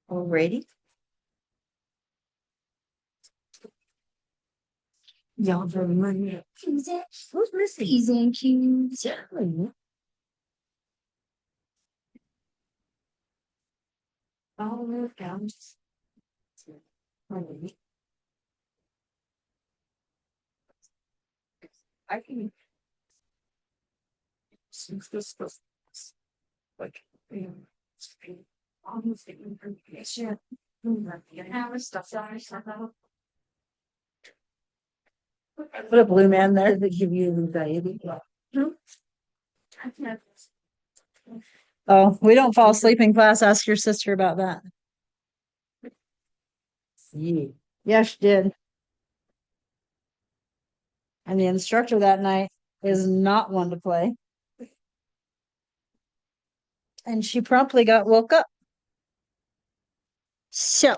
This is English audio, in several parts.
Already? Yeah, very much. Who's missing? P's and Q's. I'll move down. I can. Since this was like, almost the information. Have stuff out. Put a blue man there that give you anxiety. Oh, we don't fall asleep in class. Ask your sister about that. Yeah. Yeah, she did. And the instructor that night is not one to play. And she promptly got woke up. So,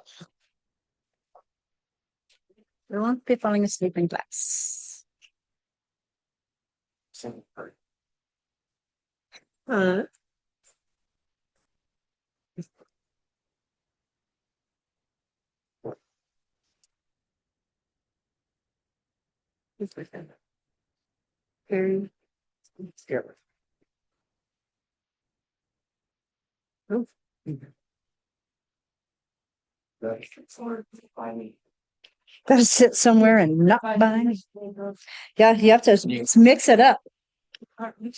we won't be falling asleep in class. Huh? Very scary. Oh. Gotta sit somewhere and not by. Yeah, you have to mix it up.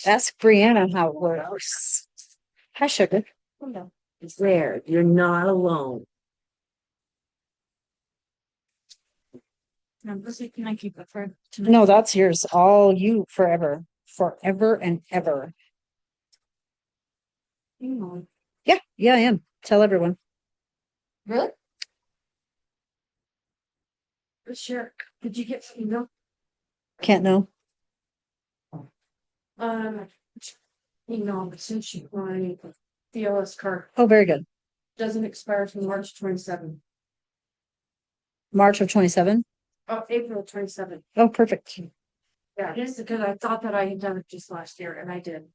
Ask Brianna how it works. Hi, sugar. There, you're not alone. Can I keep it for tonight? No, that's yours. All you forever. Forever and ever. Yeah, I am. Tell everyone. Really? Sure. Did you get some email? Can't know. Email, but since you my DLS card Oh, very good. doesn't expire till March 27th. March of 27. Oh, April 27th. Oh, perfect. Yeah, just because I thought that I had done it just last year, and I did.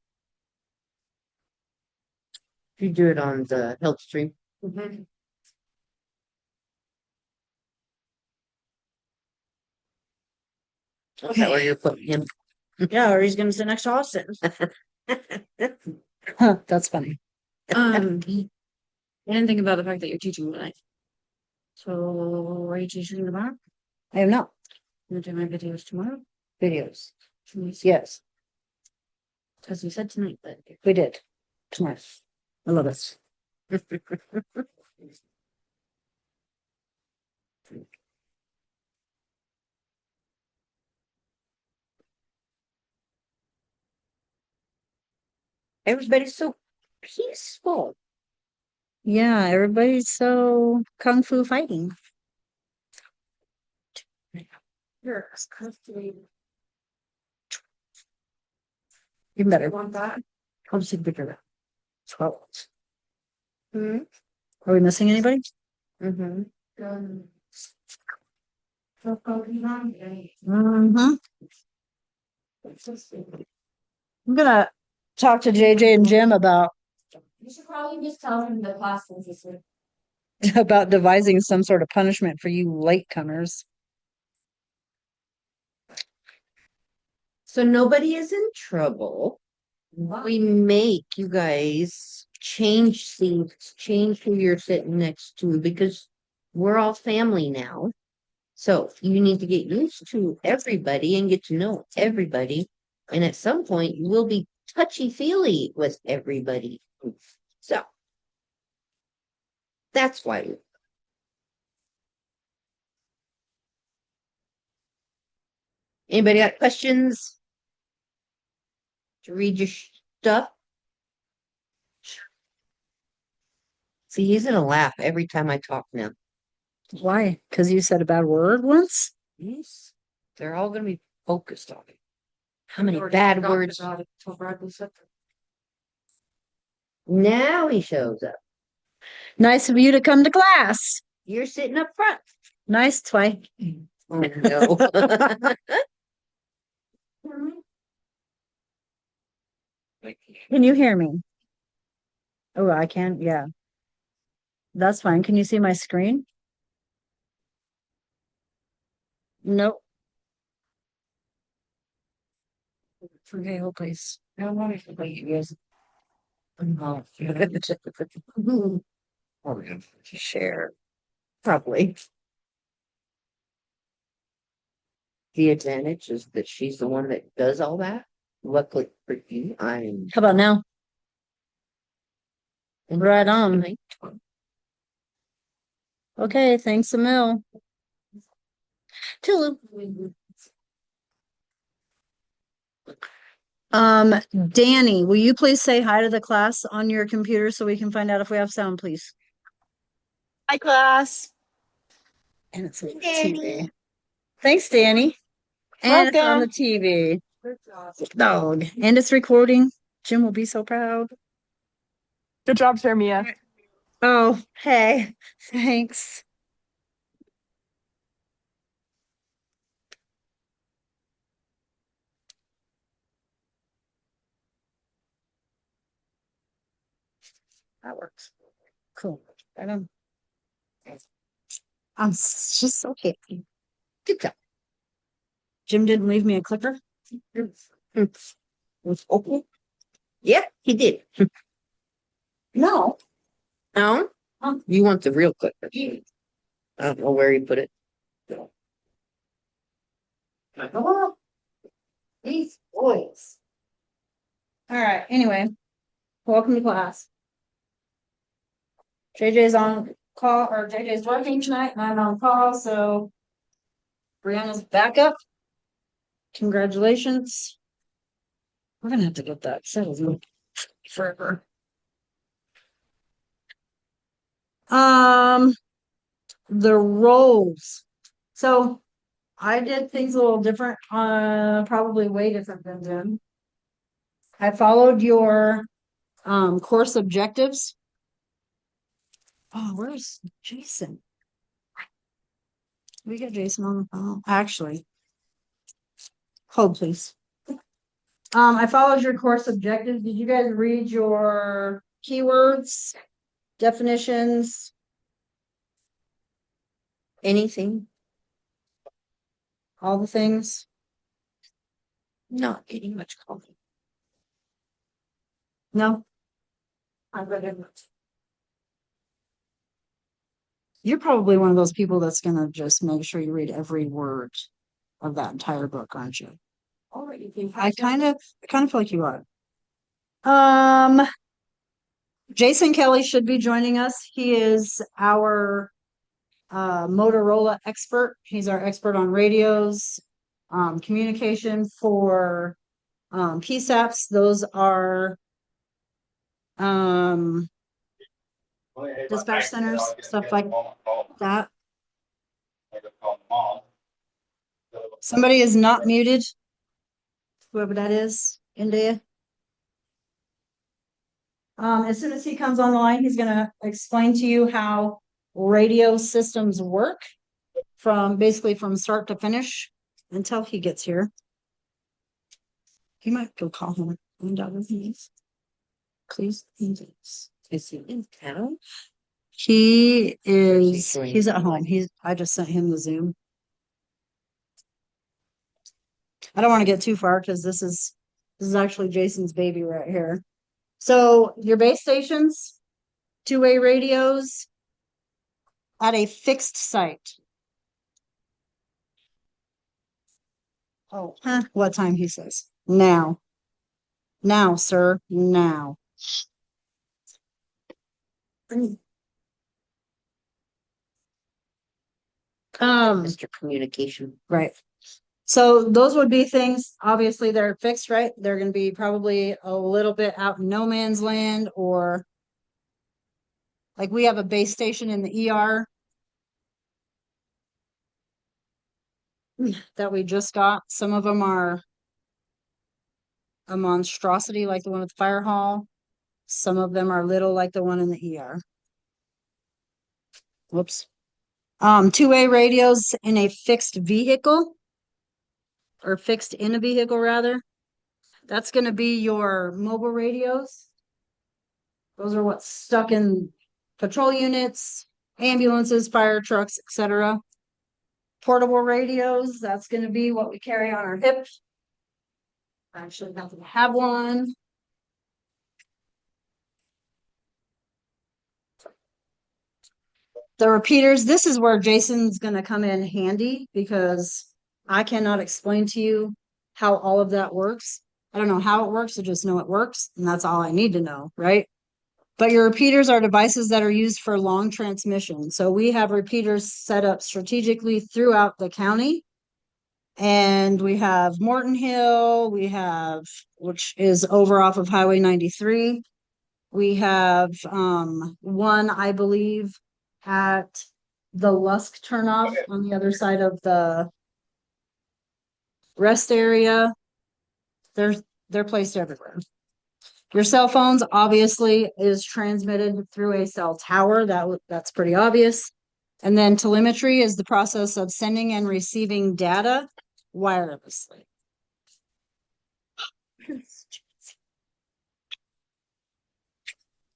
You do it on the health stream. Mhm. Is that where you're putting him? Yeah, or he's gonna sit next to Austin. Huh, that's funny. I didn't think about the fact that you're teaching tonight. So are you teaching tomorrow? I am not. I'm gonna do my videos tomorrow. Videos. Yes, As we said tonight, but we did. Tomorrow. I love it. Everybody's so peaceful. Yeah, everybody's so kung fu fighting. Here, it's custody. Even better. You want that? I'll just take a picture of that. 12. Hmm. Are we missing anybody? Mm-hmm. Mm-hmm. I'm gonna talk to JJ and Jim about you should probably just tell him the class is this week. about devising some sort of punishment for you latecomers. So nobody is in trouble. We make you guys change seats, change who you're sitting next to because we're all family now. So you need to get used to everybody and get to know everybody. And at some point, you will be touchy-feely with everybody. So that's why. Anybody got questions? To read your stuff? See, he's gonna laugh every time I talk now. Why? Because you said a bad word once? Yes. They're all gonna be focused on it. How many bad words? Now he shows up. Nice of you to come to class. You're sitting up front. Nice, Twy. Oh no. Can you hear me? Oh, I can. Yeah. That's fine. Can you see my screen? Nope. Okay, hold please. No money for you guys. Share. Probably. The advantage is that she's the one that does all that. Luckily for you, I'm. How about now? Right on. Okay, thanks a mil. Tulu. Danny, will you please say hi to the class on your computer so we can find out if we have sound, please? Hi, class. And it's on the Danny. TV. Thanks, Danny. And it's on the Welcome. TV. Dog. And it's recording. Jim will be so proud. Good job, Sharmia. Oh, hey. Thanks. That works. Cool. Right on. Just so happy. Good job. Jim didn't leave me a clipper. Okay. Yeah, he did. No. No? You want the real clipper. I don't know where he put it. These boys. All right. Anyway, welcome to class. JJ's on call, or JJ's working tonight, and I'm on call, so Brianna's backup. Congratulations. We're gonna have to get that settled forever. The roles. So I did things a little different, probably way different than them. I followed your course objectives. Oh, where's Jason? We got Jason on the phone. Actually, hold please. I followed your course objectives. Did you guys read your keywords, definitions? Anything? All the things? Not getting much coffee. No? I read it. You're probably one of those people that's gonna just make sure you read every word of that entire book, aren't you? Already. Think I kind of feel like you are. Jason Kelly should be joining us. He is our Motorola expert. He's our expert on radios, communication for PSAPs. Those are dispatch centers, stuff like that. Somebody is not muted. Whoever that is, India. As soon as he comes on the line, he's gonna explain to you how radio systems work basically from start to finish until he gets here. You might go call him. Please. Is he in town? He is, doing? he's at home. I just sent him the Zoom. I don't want to get too far because this is actually Jason's baby right here. So your base stations, two-way radios at a fixed site. Oh, what time he says? Now. Now, sir, now. Mr. Communication. Right. So those would be things, obviously they're fixed, right? They're going to be probably a little bit out in no man's land, or like we have a base station in the ER that we just got. Some of them are a monstrosity like the one at the fire hall. Some of them are little like the one in the ER. Whoops. Two-way radios in a fixed vehicle, or fixed in a vehicle rather. That's going to be your mobile radios. Those are what's stuck in patrol units, ambulances, fire trucks, etc. Portable radios, that's gonna be what we carry on our hips. I actually happen to have one. The repeaters, this is where Jason's gonna come in handy because I cannot explain to you how all of that works. I don't know how it works, I just know it works, and that's all I need to know, right? But your repeaters are devices that are used for long transmission. So we have repeaters set up strategically throughout the county. And we have Morton Hill, we have, which is over off of Highway 93. We have one, I believe, at the Lusk turnoff on the other side of the rest area. They're placed everywhere. Your cell phones obviously is transmitted through a cell tower. That's pretty obvious. And then telemetry is the process of sending and receiving data wirelessly.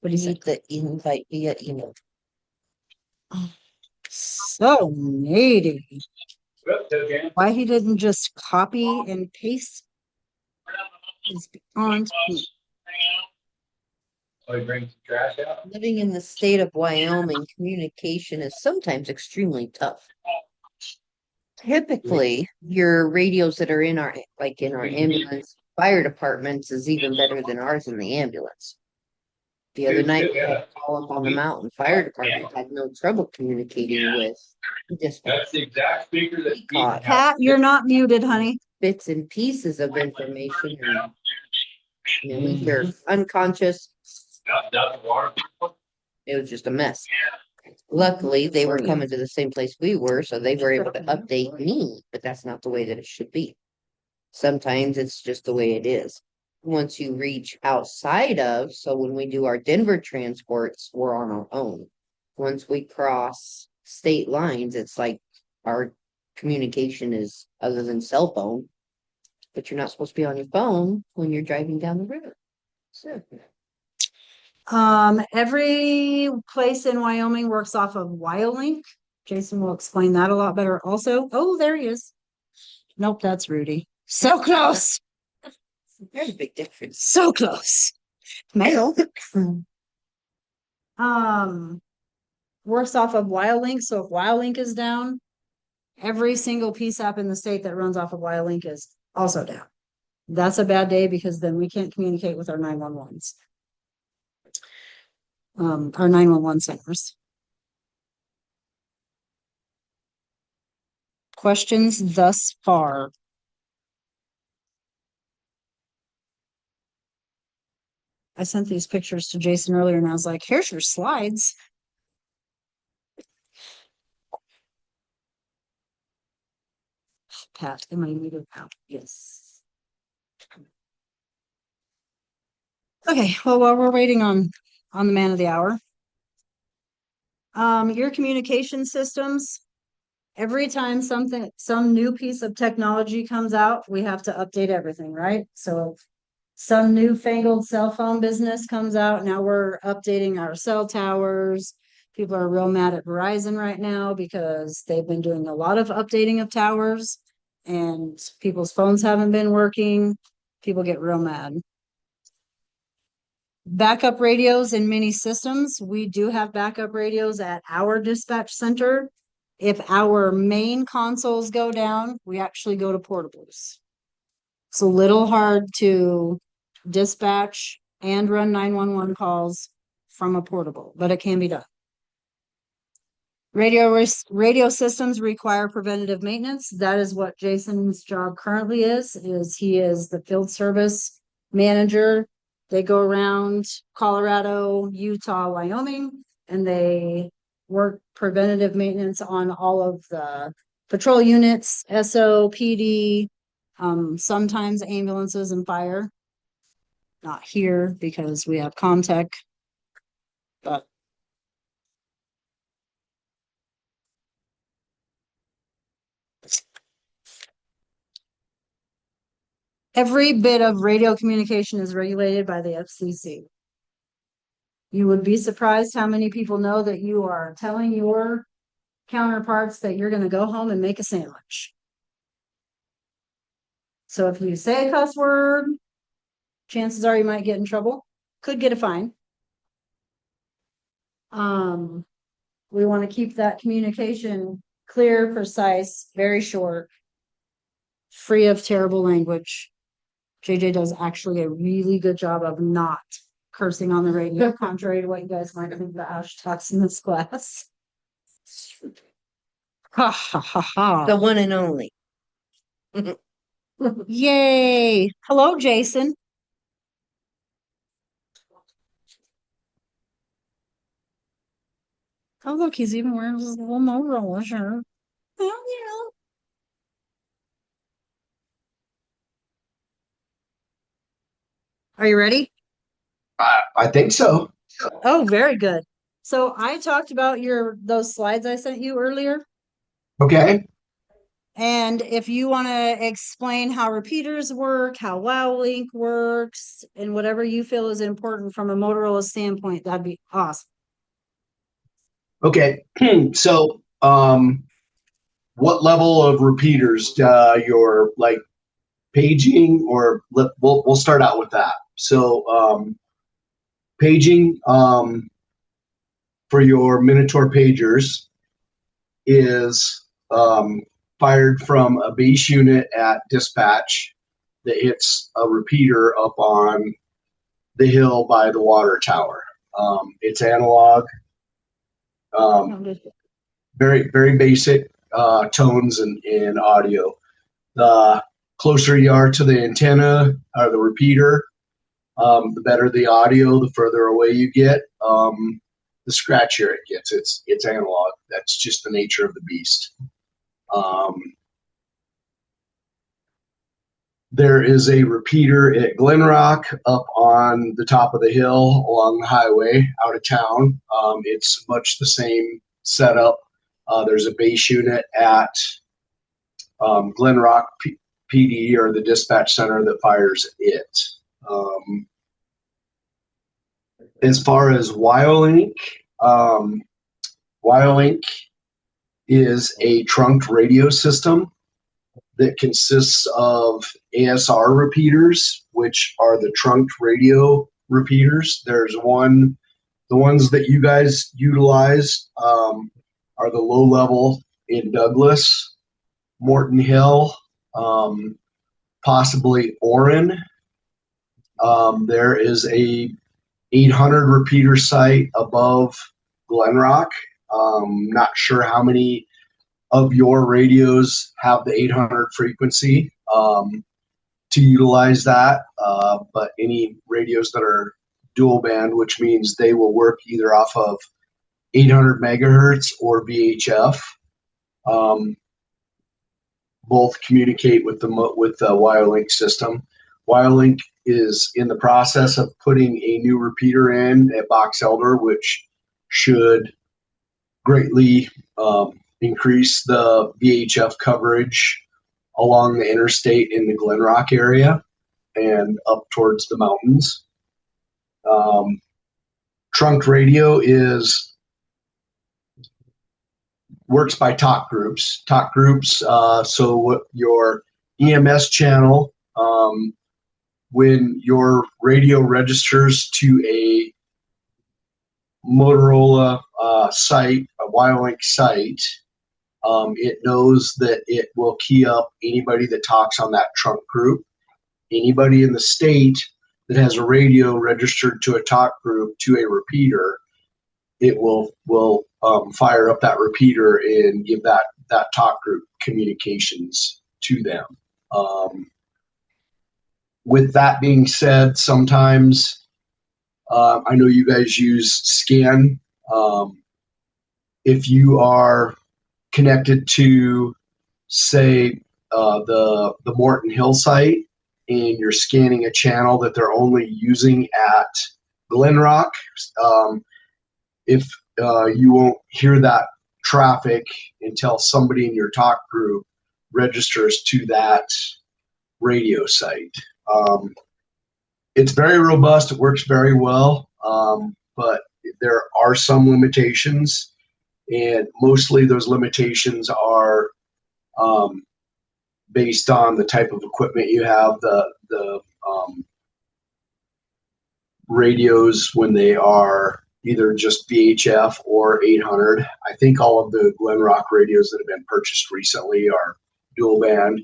What do you Need the invite via email. So needy. Why he didn't just copy and paste is beyond me. Oh, he brings the trash out? Living in the state of Wyoming, communication is sometimes extremely tough. Typically, your radios that are in our, like in our ambulance fire departments is even better than ours in the ambulance. The other night, all up on the mountain fire department had no trouble communicating with dispatch. That's the exact speaker that. Caught Pat, you're not muted, honey. bits and pieces of information. And, we hear unconscious. That's water. It was just a mess. Luckily, they were coming to the same place we were, so they were able to update me, but that's not the way that it should be. Sometimes it's just the way it is. Once you reach outside of, so when we do our Denver transports, we're on our own. Once we cross state lines, it's like our communication is other than cell phone, but you're not supposed to be on your phone when you're driving down the road. So. Every place in Wyoming works off of WyoLink. Jason will explain that a lot better also. Oh, there he is. Nope, that's Rudy. So close. There's a big difference. So close. Male. Works off of WyoLink. So if WyoLink is down, every single PSAP in the state that runs off of WyoLink is also down. That's a bad day because then we can't communicate with our 911s. Our 911 centers. Questions thus far? I sent these pictures to Jason earlier and I was like, here's your slides. Pat, am I muted now? Yes. Okay, well, while we're waiting on the man of the hour. Your communication systems, every time some new piece of technology comes out, we have to update everything, right? So some newfangled cell phone business comes out, now we're updating our cell towers. People are real mad at Verizon right now because they've been doing a lot of updating of towers and people's phones haven't been working. People get real mad. Backup radios in many systems. We do have backup radios at our dispatch center. If our main consoles go down, we actually go to portables. It's a little hard to dispatch and run 911 calls from a portable, but it can be done. Radio systems require preventative maintenance. That is what Jason's job currently is he is the field service manager. They go around Colorado, Utah, Wyoming, and they work preventative maintenance on all of the patrol units, SO, PD, sometimes ambulances and fire. Not here because we have Comtech, but every bit of radio communication is regulated by the FCC. You would be surprised how many people know that you are telling your counterparts that you're going to go home and make a sandwich. So if you say a cuss word, chances are you might get in trouble, could get a fine. We want to keep that communication clear, precise, very short, free of terrible language. JJ does actually a really good job of not cursing on the radio, contrary to what you guys might think the Ash talks in this class. Ha ha ha ha. The one and only. Yay. Hello, Jason. Oh, look, he's even wearing his little Motorola shirt. Oh, yeah. Are you ready? I think so. Oh, very good. So I talked about those slides I sent you earlier. Okay. And if you want to explain how repeaters work, how WowLink works, and whatever you feel is important from a Motorola standpoint, that'd be awesome. Okay. So, what level of repeaters you're like paging, or we'll start out with that. So, paging for your Minotaur pagers is fired from a base unit at dispatch that hits a repeater up on the hill by the water tower. It's analog. Very, very basic tones and audio. The closer you are to the antenna or the repeater, the better the audio, the further away you get, the scratchier it gets. It's analog. That's just the nature of the beast. There is a repeater at Glenrock up on the top of the hill along the highway out of town. It's much the same setup. There's a base unit at Glenrock PD, or the dispatch center, that fires it. As far as WyoLink, WyoLink is a trunked radio system that consists of ASR repeaters, which are the trunked radio repeaters. There's the ones that you guys utilize are the low level in Douglas, Morton Hill, possibly Orrin. There is a 800 repeater site above Glenrock. Not sure how many of your radios have the 800 frequency to utilize that, but any radios that are dual band, which means they will work either off of 800 megahertz or VHF, both communicate with the WyoLink system. WyoLink is in the process of putting a new repeater in at Box Elder, which should greatly increase the VHF coverage along the interstate in the Glenrock area and up towards the mountains. Trunked radio works by talk groups. Talk groups, so what your EMS channel, when your radio registers to a Motorola site, a WyoLink site, it knows that it will key up anybody that talks on that trunk group. Anybody in the state that has a radio registered to a talk group to a repeater, it will fire up that repeater and give that talk group communications to them. With that being said, sometimes I know you guys use SCAN. If you are connected to, say, the Morton Hill site, and you're scanning a channel that they're only using at Glenrock, if you won't hear that traffic until somebody in your talk group registers to that radio site. It's very robust. It works very well. but there are some limitations, and mostly those limitations are based on the type of equipment you have, the radios when they are either just VHF or 800. I think all of the Glenrock radios that have been purchased recently are dual band.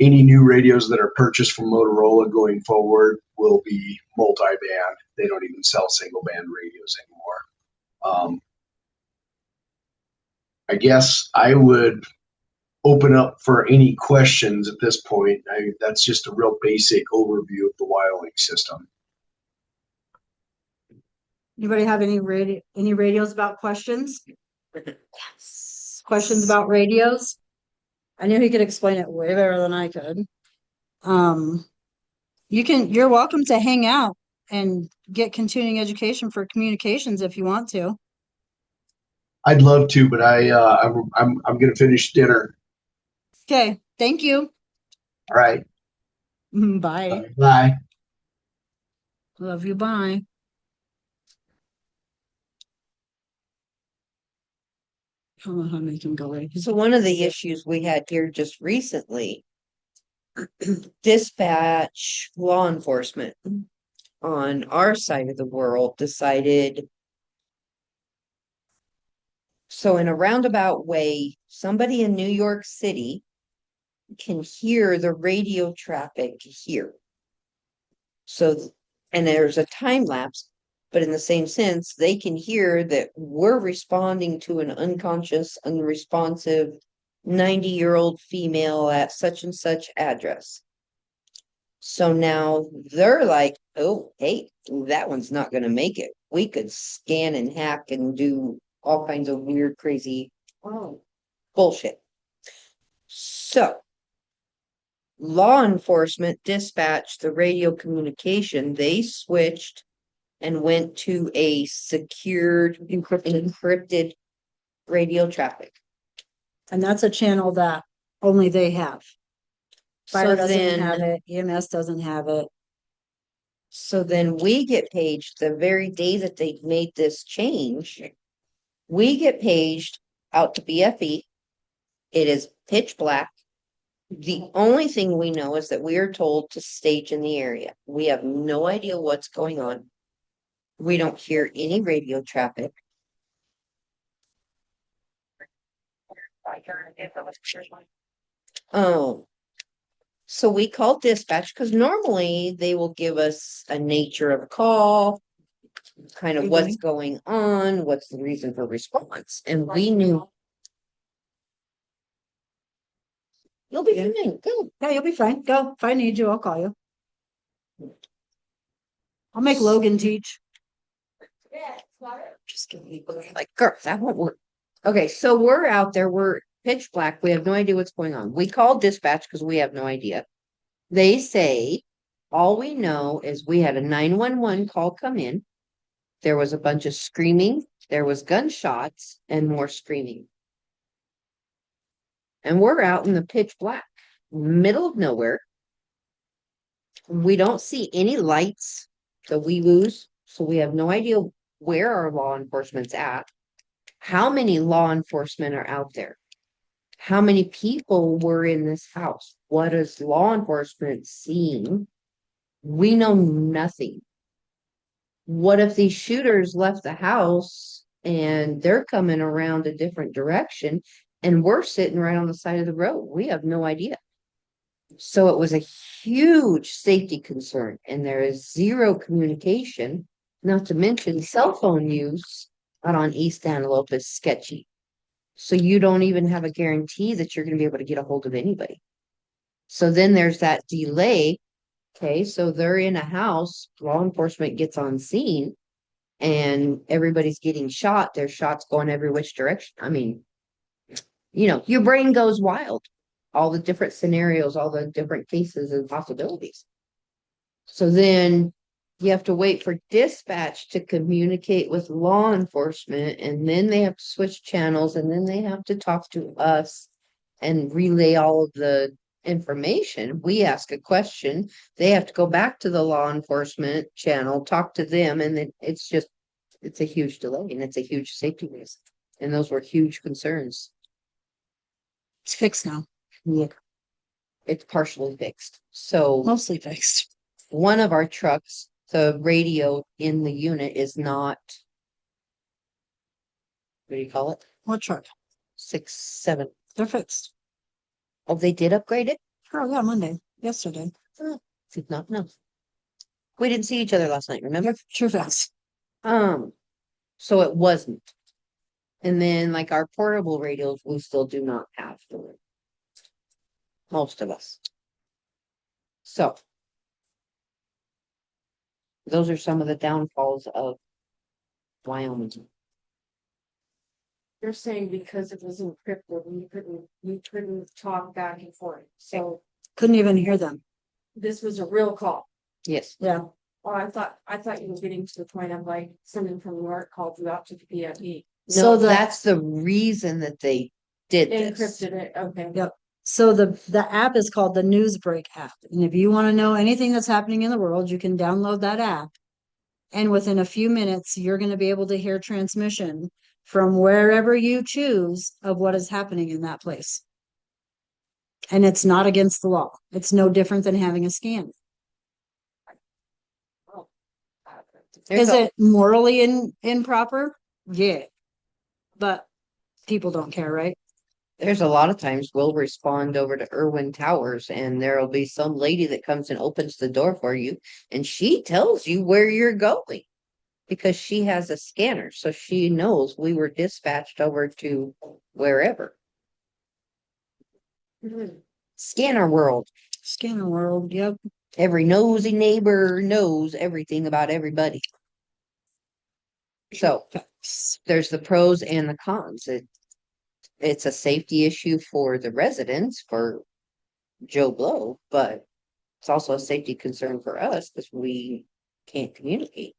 Any new radios that are purchased from Motorola going forward will be multi-band. They don't even sell single band radios anymore. I guess I would open up for any questions at this point. That's just a real basic overview of the WireLink system. Anybody have any radios about questions? Yes. Questions about radios? I knew he could explain it way better than I could. You're welcome to hang out and get continuing education for communications if you want to. I'd love to, but I'm going to finish dinner. Okay, thank you. All right. Bye. Bye. Love you. Bye. I don't know how to make him go away. So one of the issues we had here just recently, dispatch law enforcement on our side of the world decided. So in a roundabout way, somebody in New York City can hear the radio traffic here. So, and there's a time lapse, but in the same sense, they can hear that we're responding to an unconscious, unresponsive 90-year-old female at such and such address. So now they're like, oh, hey, that one's not going to make it. We could scan and hack and do all kinds of weird, crazy bullshit. So law enforcement dispatched the radio communication. They switched and went to a secured, encrypted radio traffic. And that's a channel that only they have. Fire So doesn't have then, it. EMS doesn't have it. so then we get paged the very day that they made this change. We get paged out to BFE. It is pitch black. The only thing we know is that we are told to stage in the area. We have no idea what's going on. We don't hear any radio traffic. So we called dispatch because normally they will give us a nature of a call, kind of what's going on, what's the reason for response, and we knew. You'll be fine. Go. Yeah, you'll be fine. Go. If I need you, I'll call you. I'll make Logan teach. Just give me like, girl, that won't work. Okay, so we're out there, we're pitch black, we have no idea what's going on. We called dispatch because we have no idea. They say, all we know is we had a 911 call come in. There was a bunch of screaming, there was gunshots, and more screaming. And we're out in the pitch black, middle of nowhere. We don't see any lights, the wee-woos, so we have no idea where our law enforcement's at. How many law enforcement are out there? How many people were in this house? What is law enforcement seeing? We know nothing. What if these shooters left the house and they're coming around a different direction and we're sitting right on the side of the road? We have no idea. So it was a huge safety concern, and there is zero communication, not to mention cell phone use out on East Antelope is sketchy. So you don't even have a guarantee that you're going to be able to get a hold of anybody. So then there's that delay. Okay, so they're in a house, law enforcement gets on scene, and everybody's getting shot. There's shots going every which direction. I mean, you know, your brain goes wild. All the different scenarios, all the different cases and possibilities. So then you have to wait for dispatch to communicate with law enforcement, and then they have to switch channels, and then they have to talk to us and relay all of the information. We ask a question, they have to go back to the law enforcement channel, talk to them, and then it's just it's a huge delay and it's a huge safety risk. And those were huge concerns. It's fixed now, Yeah. It's partially fixed. So mostly fixed. one of our trucks, the radio in the unit is not. What do you call it? What truck? 6, 7. They're fixed. Oh, they did upgrade it? Oh, yeah, Monday, yesterday. Did not know. We didn't see each other last night, remember? True fast. So it wasn't. And then like our portable radios, we still do not have for most of us. So those are some of the downfalls of Wyoming. You're saying because it was encrypted, you couldn't talk back and forth. So Couldn't even hear them. this was a real call. Yes, Yeah. Oh, I thought you were getting to the point of like someone from New York called you out to the PFE. So no, the- that's the reason that they did They this. encrypted it, okay. Yep. So the app is called the Newsbreak app. And if you want to know anything that's happening in the world, you can download that app. And within a few minutes, you're going to be able to hear transmission from wherever you choose of what is happening in that place. And it's not against the law. It's no different than having a scan. There's Is a- it morally improper? Yeah. But people don't care, right? There's a lot of times we'll respond over to Irwin Towers and there'll be some lady that comes and opens the door for you and she tells you where you're going because she has a scanner. So she knows we were dispatched over to wherever. Mhm. Scanner world. Scanner world, yep. Every nosy neighbor knows everything about everybody. So there's the pros and the cons. It's a safety issue for the residents, for Joe Blow, but it's also a safety concern for us because we can't communicate.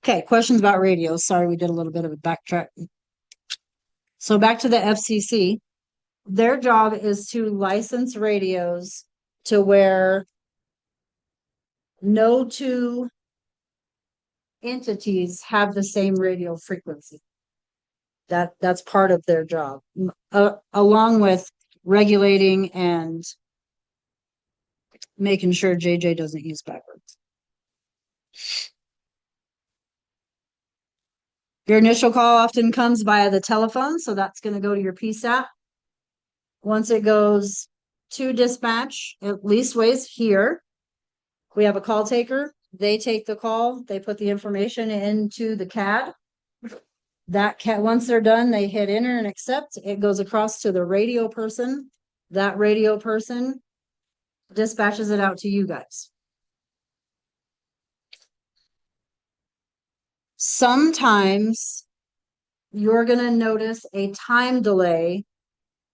Okay, questions about radios. Sorry, we did a little bit of a backtrack. So back to the FCC. Their job is to license radios to where no two entities have the same radio frequency. That's part of their job, along with regulating and making sure JJ doesn't use backwards. Your initial call often comes via the telephone, so that's going to go to your PSAP. Once it goes to dispatch, at least ways here, we have a call taker. They take the call, they put the information into the CAD. That CAD, once they're done, they hit enter and accept. It goes across to the radio person. That radio person dispatches it out to you guys. Sometimes you're going to notice a time delay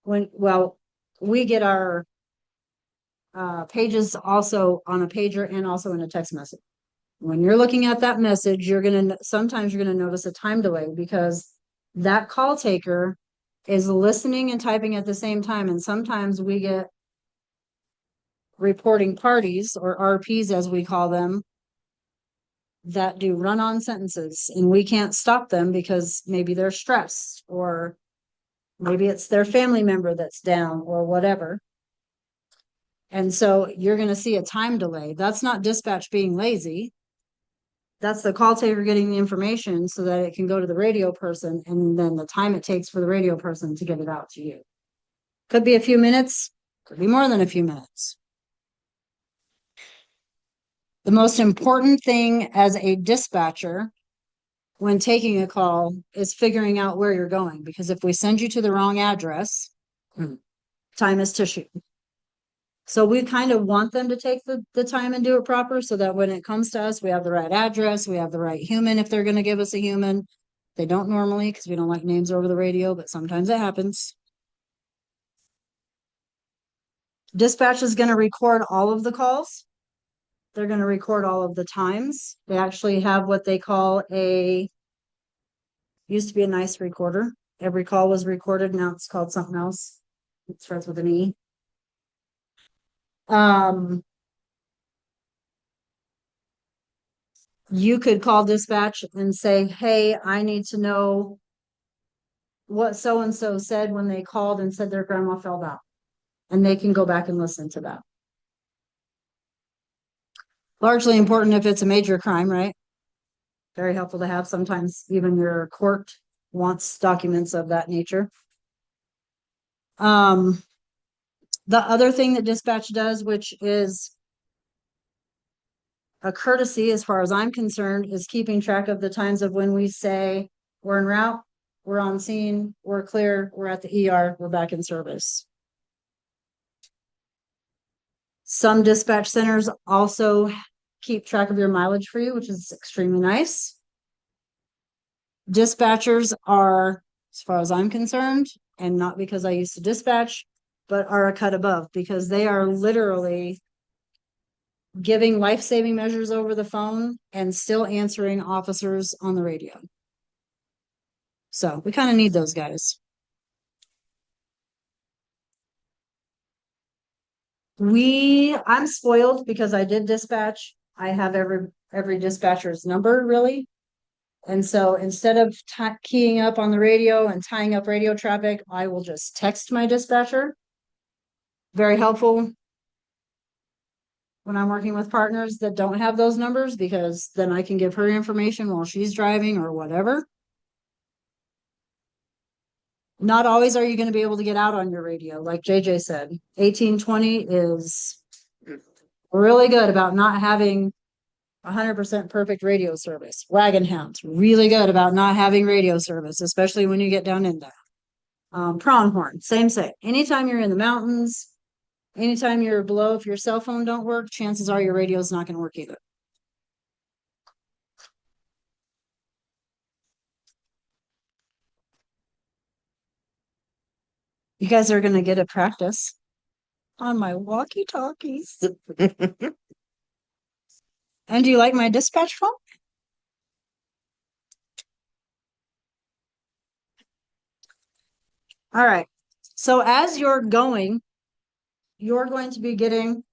when, well, we get our pages also on a pager and also in a text message. When you're looking at that message, sometimes you're going to notice a time delay because that call taker is listening and typing at the same time. And sometimes we get reporting parties, or RPs as we call them, that do run-on sentences, and we can't stop them because maybe they're stressed, or maybe it's their family member that's down, or whatever. And so you're going to see a time delay. That's not dispatch being lazy. That's the call taker getting the information so that it can go to the radio person, and then the time it takes for the radio person to get it out to you. Could be a few minutes, could be more than a few minutes. The most important thing as a dispatcher when taking a call is figuring out where you're going, because if we send you to the wrong address, time is tissue. So we kind of want them to take the time and do it proper so that when it comes to us, we have the right address, we have the right human if they're going to give us a human. They don't normally because we don't like names over the radio, but sometimes it happens. Dispatch is going to record all of the calls. They're going to record all of the times. They actually have what they call used to be a nice recorder. Every call was recorded. Now it's called something else. It starts with an E. you could call dispatch and say, hey, I need to know what so-and-so said when they called and said their grandma fell down. And they can go back and listen to that. Largely important if it's a major crime, right? Very helpful to have. Sometimes even your court wants documents of that nature. The other thing that dispatch does, which is a courtesy as far as I'm concerned, is keeping track of the times of when we say we're en route, we're on scene, we're clear, we're at the ER, we're back in service. Some dispatch centers also keep track of your mileage for you, which is extremely nice. Dispatchers are, as far as I'm concerned, and not because I used to dispatch, but are a cut above because they are literally giving life-saving measures over the phone and still answering officers on the radio. So we kind of need those guys. I'm spoiled because I did dispatch. I have every dispatcher's number really. And so instead of keying up on the radio and tying up radio traffic, I will just text my dispatcher. Very helpful when I'm working with partners that don't have those numbers, because then I can give her information while she's driving or whatever. Not always are you going to be able to get out on your radio. Like JJ said, 1820 is really good about not having 100% perfect radio service. Wagon Hound's really good about not having radio service, especially when you get down in there. Pronghorn, same. Anytime you're in the mountains, anytime you're below, if your cell phone don't work, chances are your radio is not going to work either. You guys are going to get a practice on my walkie-talkies. And do you like my dispatch phone? All right. So as you're going to be getting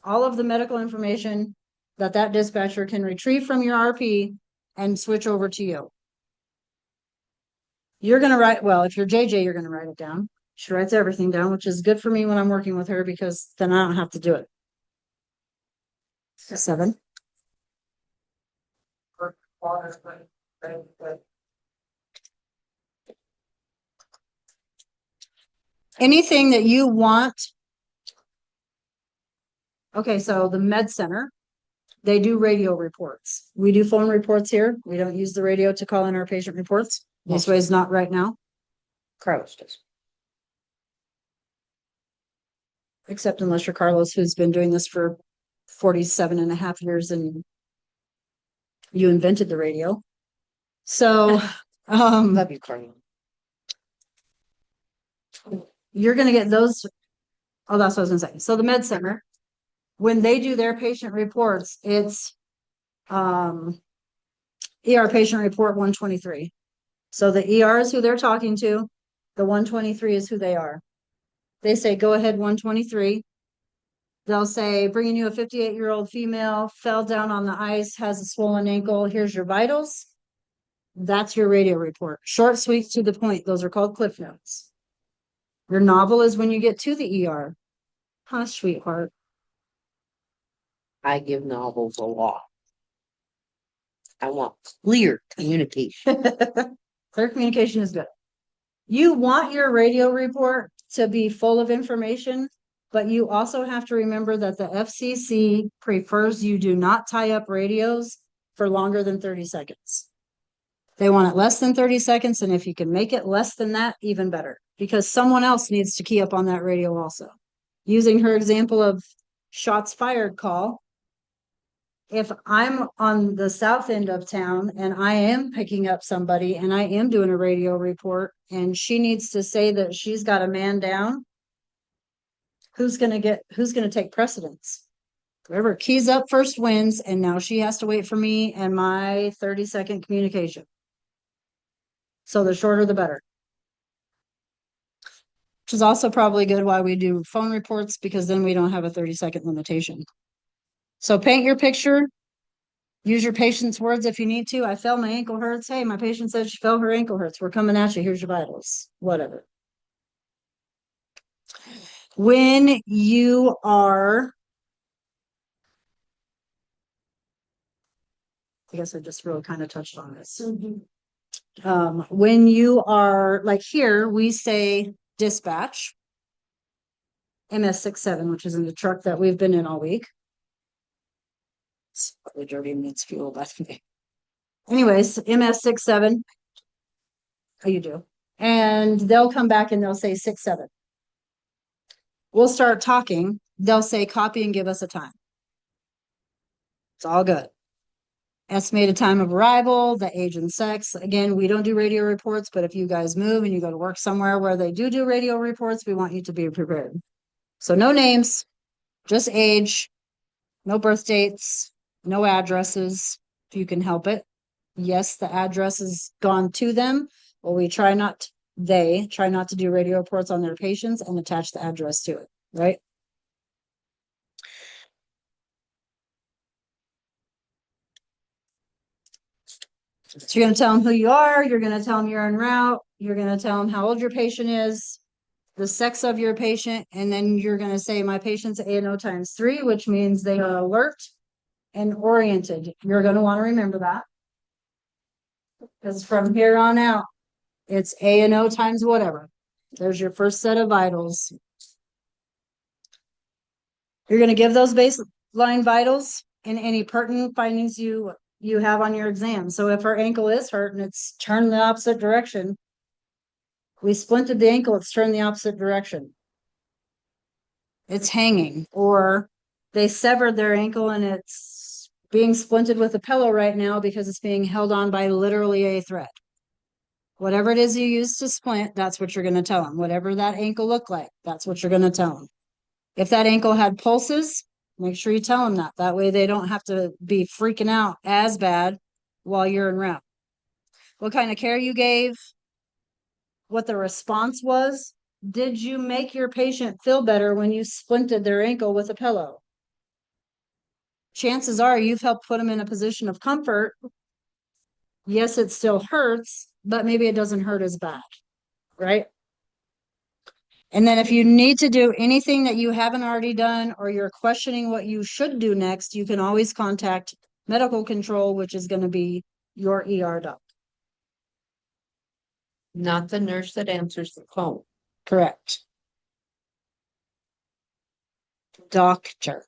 all of the medical information that dispatcher can retrieve from your RP and switch over to you. You're going to write, well, if you're JJ, you're going to write it down. She writes everything down, which is good for me when I'm working with her because then I don't have to do it. 7. Anything that you want. Okay, so the med center, they do radio reports. We do phone reports here. We don't use the radio to call in our patient reports. This way is not right now. Carlos does. Except unless you're Carlos, who's been doing this for 47 and a half years and you invented the radio. So, Love you, Carlos. you're going to get those. Oh, that's what I was going to say. So the med center, when they do their patient reports, it's ER patient report 123. So the ER is who they're talking to. The 123 is who they are. They say, go ahead, 123. They'll say, bringing you a 58-year-old female, fell down on the ice, has a swollen ankle. Here's your vitals. That's your radio report. Short, sweet, to the point. Those are called cliff notes. Your novel is when you get to the ER. Huh, sweetheart? I give novels a lot. I want clear communication. Clear communication is good. You want your radio report to be full of information, but you also have to remember that the FCC prefers you do not tie up radios for longer than 30 seconds. They want it less than 30 seconds, and if you can make it less than that, even better, because someone else needs to key up on that radio also. Using her example of shots fired call, if I'm on the south end of town and I am picking up somebody and I am doing a radio report and she needs to say that she's got a man down, who's going to take precedence? Whoever keys up first wins, and now she has to wait for me and my 30-second communication. So the shorter the better. Which is also probably good why we do phone reports, because then we don't have a 30-second limitation. So paint your picture. Use your patient's words if you need to. I fell, my ankle hurts. Hey, my patient said she fell, her ankle hurts. We're coming at you. Here's your vitals. Whatever. When you are, I guess I just really kind of touched on this. When you are like here, we say dispatch. MS67, which is in the truck that we've been in all week. It's probably dirty and needs fuel, by the way. Anyways, MS67. Oh, you do. And they'll come back and they'll say 67. We'll start talking. They'll say copy and give us a time. It's all good. Estimated time of arrival, the age and sex. Again, we don't do radio reports, but if you guys move and you go to work somewhere where they do radio reports, we want you to be prepared. So no names, just age, no birth dates, no addresses, if you can help it. Yes, the address is gone to them, but they try not to do radio reports on their patients and attach the address to it, right? So you're going to tell them who you are. You're going to tell them you're en route. You're going to tell them how old your patient is, the sex of your patient, and then you're going to say my patient's A&O times 3, which means they are alert and oriented. You're going to want to remember that. Because from here on out, it's A&O times whatever. There's your first set of vitals. You're going to give those baseline vitals and any pertinent findings you have on your exam. So if her ankle is hurt and it's turned the opposite direction, we splinted the ankle, it's turned the opposite direction. It's hanging, or they severed their ankle and it's being splinted with a pillow right now because it's being held on by literally a thread. Whatever it is you use to splint, that's what you're going to tell them. Whatever that ankle looked like, that's what you're going to tell them. If that ankle had pulses, make sure you tell them that. That way they don't have to be freaking out as bad while you're en route. What kind of care you gave, what the response was. Did you make your patient feel better when you splinted their ankle with a pillow? Chances are you've helped put them in a position of comfort. Yes, it still hurts, but maybe it doesn't hurt as bad, right? And then if you need to do anything that you haven't already done or you're questioning what you should do next, you can always contact medical control, which is going to be your ER doc. Not the nurse that answers the phone. Correct. Doctor.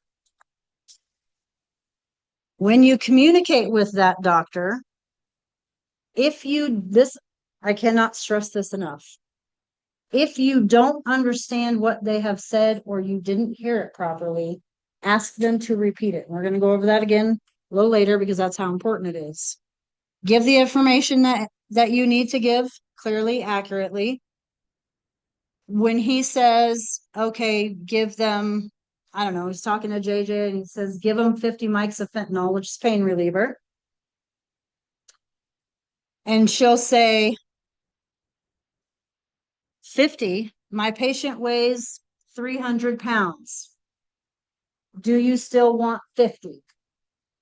When you communicate with that doctor, I cannot stress this enough. If you don't understand what they have said or you didn't hear it properly, ask them to repeat it. We're going to go over that again a little later because that's how important it is. Give the information that you need to give clearly, accurately. When he says, okay, give them, I don't know, he's talking to JJ and he says, give them 50 mics of fentanyl, which is pain reliever. And she'll say, 50, my patient weighs 300 pounds. Do you still want 50?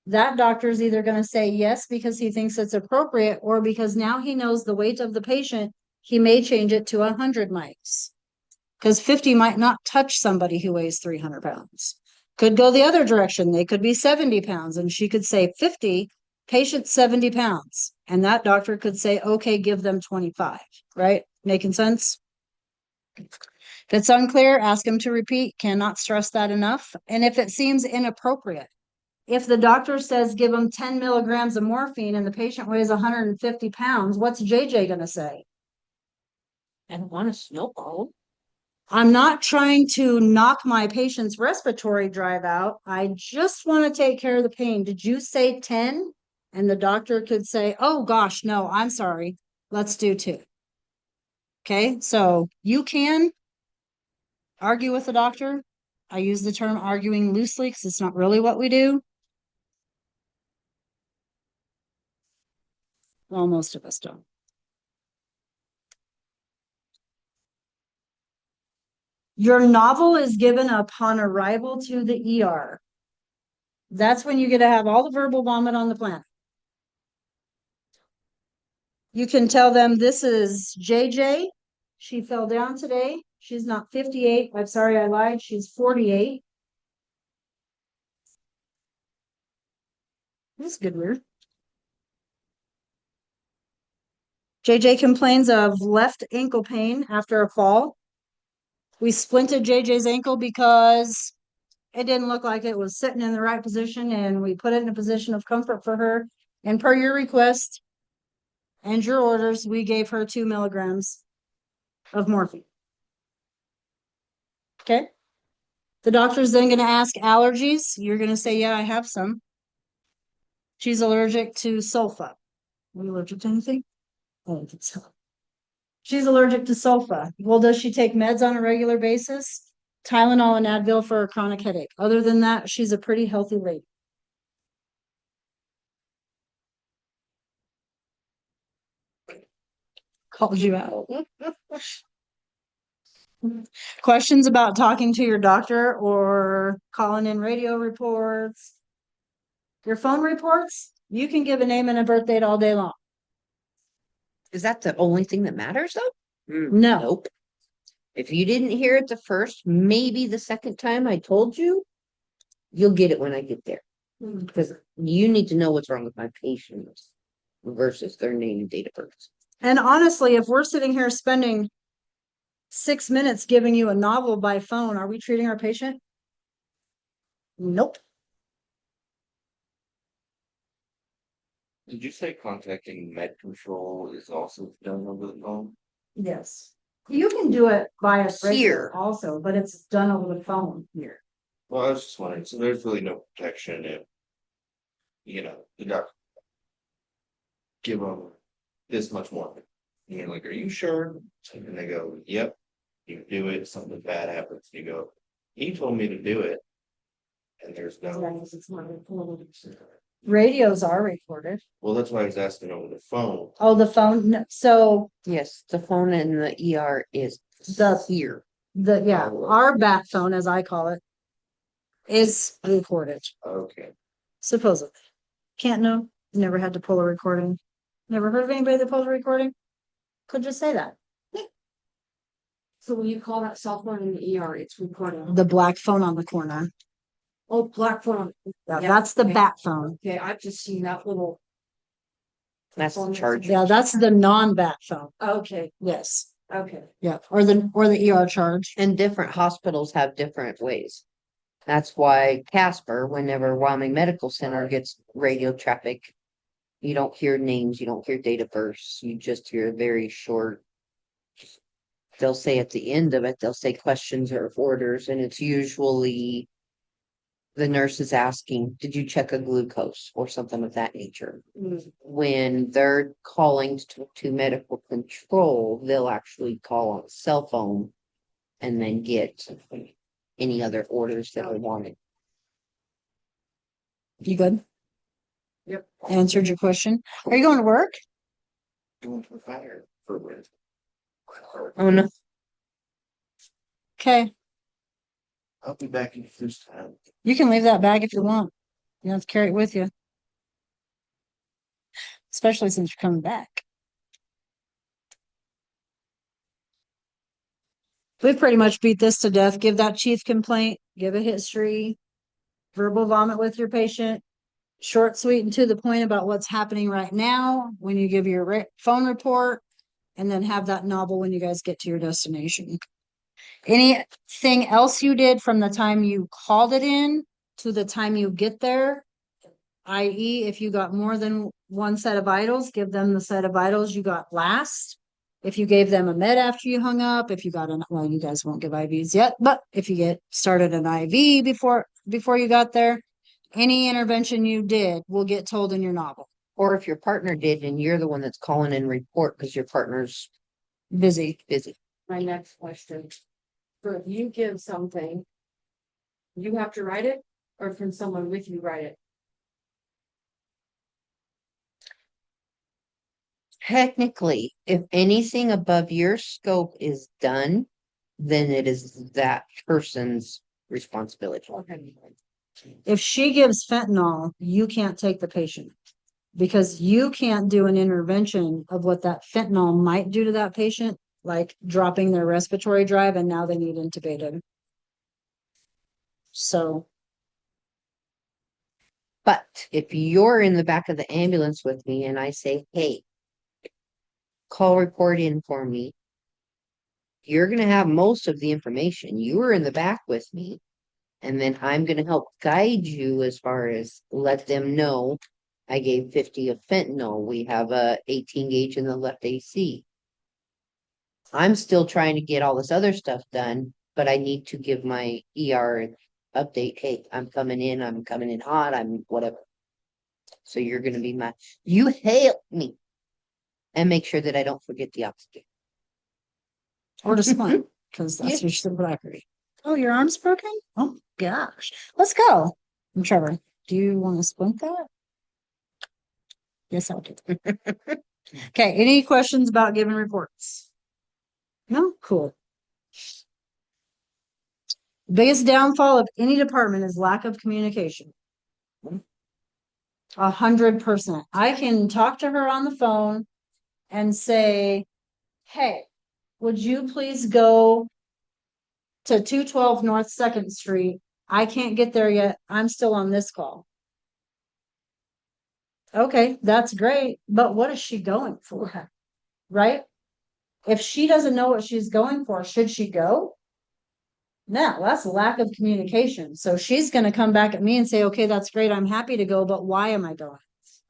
That doctor is either going to say yes because he thinks it's appropriate, or because now he knows the weight of the patient, he may change it to 100 mics. Because 50 might not touch somebody who weighs 300 pounds. Could go the other direction. They could be 70 pounds, and she could say 50, patient 70 pounds. And that doctor could say, okay, give them 25, right? Making sense? If it's unclear, ask him to repeat. Cannot stress that enough. And if it seems inappropriate, if the doctor says give them 10 milligrams of morphine and the patient weighs 150 pounds, what's JJ going to say? I don't want a snowball. I'm not trying to knock my patient's respiratory drive out. I just want to take care of the pain. Did you say 10? And the doctor could say, oh gosh, no, I'm sorry. Let's do 2. Okay, so you can argue with the doctor. I use the term arguing loosely because it's not really what we do. Well, most of us don't. Your novel is given upon arrival to the ER. That's when you get to have all the verbal vomit on the planet. You can tell them this is JJ. She fell down today. She's not 58. I'm sorry, I lied. She's 48. This is good weird. JJ complains of left ankle pain after a fall. We splinted JJ's ankle because it didn't look like it was sitting in the right position, and we put it in a position of comfort for her. And per your request and your orders, we gave her 2 milligrams of morphine. Okay. The doctor's then going to ask allergies. You're going to say, yeah, I have some. She's allergic to sulfa. Are you allergic to anything? I don't think so. She's allergic to sulfa. Well, does she take meds on a regular basis? Tylenol and Advil for a chronic headache. Other than that, she's a pretty healthy lady. Called you out. Questions about talking to your doctor or calling in radio reports? Your phone reports, you can give a name and a birth date all day long. Is that the only thing that matters though? No. Nope. If you didn't hear it the first, maybe the second time I told you, you'll get it when I get there. Because you need to know what's wrong with my patients versus their name and date of birth. And honestly, if we're sitting here spending 6 minutes giving you a novel by phone, are we treating our patient? Nope. Did you say contacting med control is also done over the phone? Yes. You can do it via Here. here also, but it's done over the phone here. Well, I was just wondering, so there's really no protection if, the doctor give them this much more. And you're like, are you sure? And they go, yep, you do it, something bad happens, you go, he told me to do it. And there's no, Radios are recorded. well, that's why I was asking over the phone. Oh, the phone, no, so Yes, the phone in the ER is The- here. our bat phone, as I call it, is recorded, Okay. supposedly. Can't know, never had to pull a recording. Never heard of anybody that pulled a recording. Could just say that. So when you call that cell phone in the ER, it's recording. The black phone on the corner. Oh, black phone. Yeah, Yeah, that's the okay. bat phone. Okay, I've just seen that little. That's the phone charger. Yeah, that's the non-bat phone. Okay, Yes. okay. Yeah, or the ER charge. And different hospitals have different ways. That's why Casper, whenever Wyoming Medical Center gets radio traffic, you don't hear names, you don't hear date of birth, you just hear a very short. They'll say at the end of it, they'll say questions or orders, and it's usually the nurse is asking, did you check a glucose or something of that nature? Mm. When they're calling to medical control, they'll actually call on a cell phone and then get any other orders that are wanted. You good? Yep. Answered your question. Are you going to work? Going to the fire for a bit. Oh, no. Okay, I'll be back in this time. you can leave that bag if you want. You don't have to carry it with you. Especially since you're coming back. We pretty much beat this to death. Give that chief complaint, give a history, verbal vomit with your patient, short, sweet, and to the point about what's happening right now when you give your phone report, and then have that novel when you guys get to your destination. Anything else you did from the time you called it in to the time you get there? I.e., if you got more than one set of vitals, give them the set of vitals you got last. If you gave them a med after you hung up, if you got well, you guys won't give IVs yet, but if you get started an IV before you got there, any intervention you did will get told in your novel. Or if your partner did and you're the one that's calling in report because your partner's Busy. busy. My next question. So if you give something, you have to write it, or can someone with you write it? Technically, if anything above your scope is done, then it is that person's responsibility. Okay. If she gives fentanyl, you can't take the patient because you can't do an intervention of what that fentanyl might do to that patient, like dropping their respiratory drive and now they need intubated. So, But if you're in the back of the ambulance with me and I say, hey, call report in for me, you're going to have most of the information. You were in the back with me. And then I'm going to help guide you as far as let them know I gave 50 of fentanyl. We have a 18 gauge in the left AC. I'm still trying to get all this other stuff done, but I need to give my ER update. Hey, I'm coming in hot, I'm whatever. So you're going to be you help me and make sure that I don't forget the oxygen. or to splint, because that's your simple activity. Oh, your arm's broken? Oh gosh. Let's go. And Trevor, do you want to splint that? Yes, I'll do. Okay, any questions about giving reports? No? Cool. Biggest downfall of any department is lack of communication. 100%. I can talk to her on the phone and say, hey, would you please go to 212 North 2nd Street? I can't get there yet. I'm still on this call. Okay, that's great. But what is she going for? Right? If she doesn't know what she's going for, should she go? No, that's lack of communication. So she's going to come back at me and say, okay, that's great. I'm happy to go, but why am I going?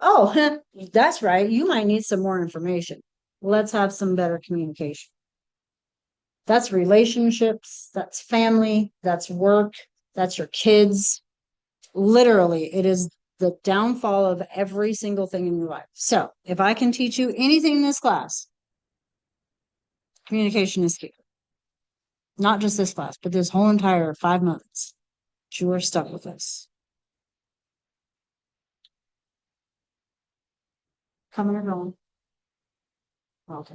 Oh, that's right. You might need some more information. Let's have some better communication. That's relationships, that's family, that's work, that's your kids. Literally, it is the downfall of every single thing in your life. So if I can teach you anything in this class, communication is key. Not just this class, but this whole entire 5 months. You are stuck with us. Coming or going? Okay.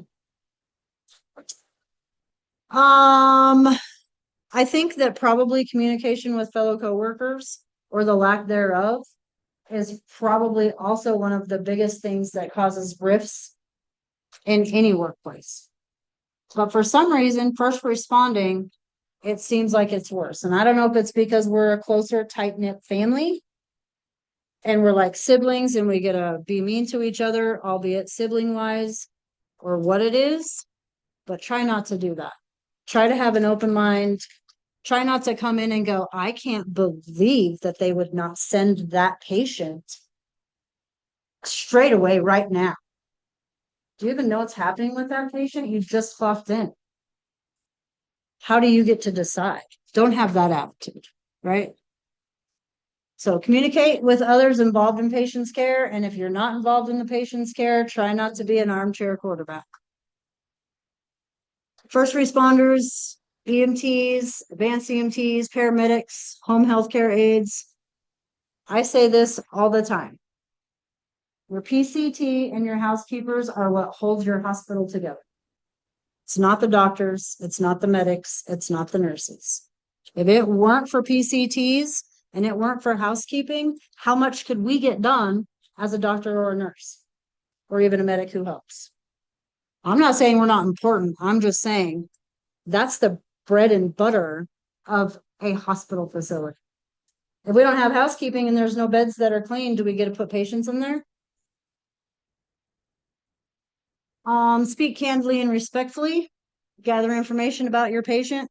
I think that probably communication with fellow coworkers or the lack thereof is probably also one of the biggest things that causes rifts in any workplace. But for some reason, first responding, it seems like it's worse. And I don't know if it's because we're a closer, tight-knit family and we're like siblings and we get to be mean to each other, albeit sibling-wise, or what it is, but try not to do that. Try to have an open mind. Try not to come in and go, I can't believe that they would not send that patient straight away right now. Do you even know what's happening with that patient? You just clocked in. How do you get to decide? Don't have that attitude, right? So communicate with others involved in patient's care. And if you're not involved in the patient's care, try not to be an armchair quarterback. First responders, EMTs, advanced EMTs, paramedics, home healthcare aides. I say this all the time. Your PCT and your housekeepers are what holds your hospital together. It's not the doctors, it's not the medics, it's not the nurses. If it weren't for PCTs and it weren't for housekeeping, how much could we get done as a doctor or a nurse or even a medic who helps? I'm not saying we're not important. I'm just saying that's the bread and butter of a hospital facility. If we don't have housekeeping and there's no beds that are clean, do we get to put patients in there? Speak candidly and respectfully, gather information about your patient,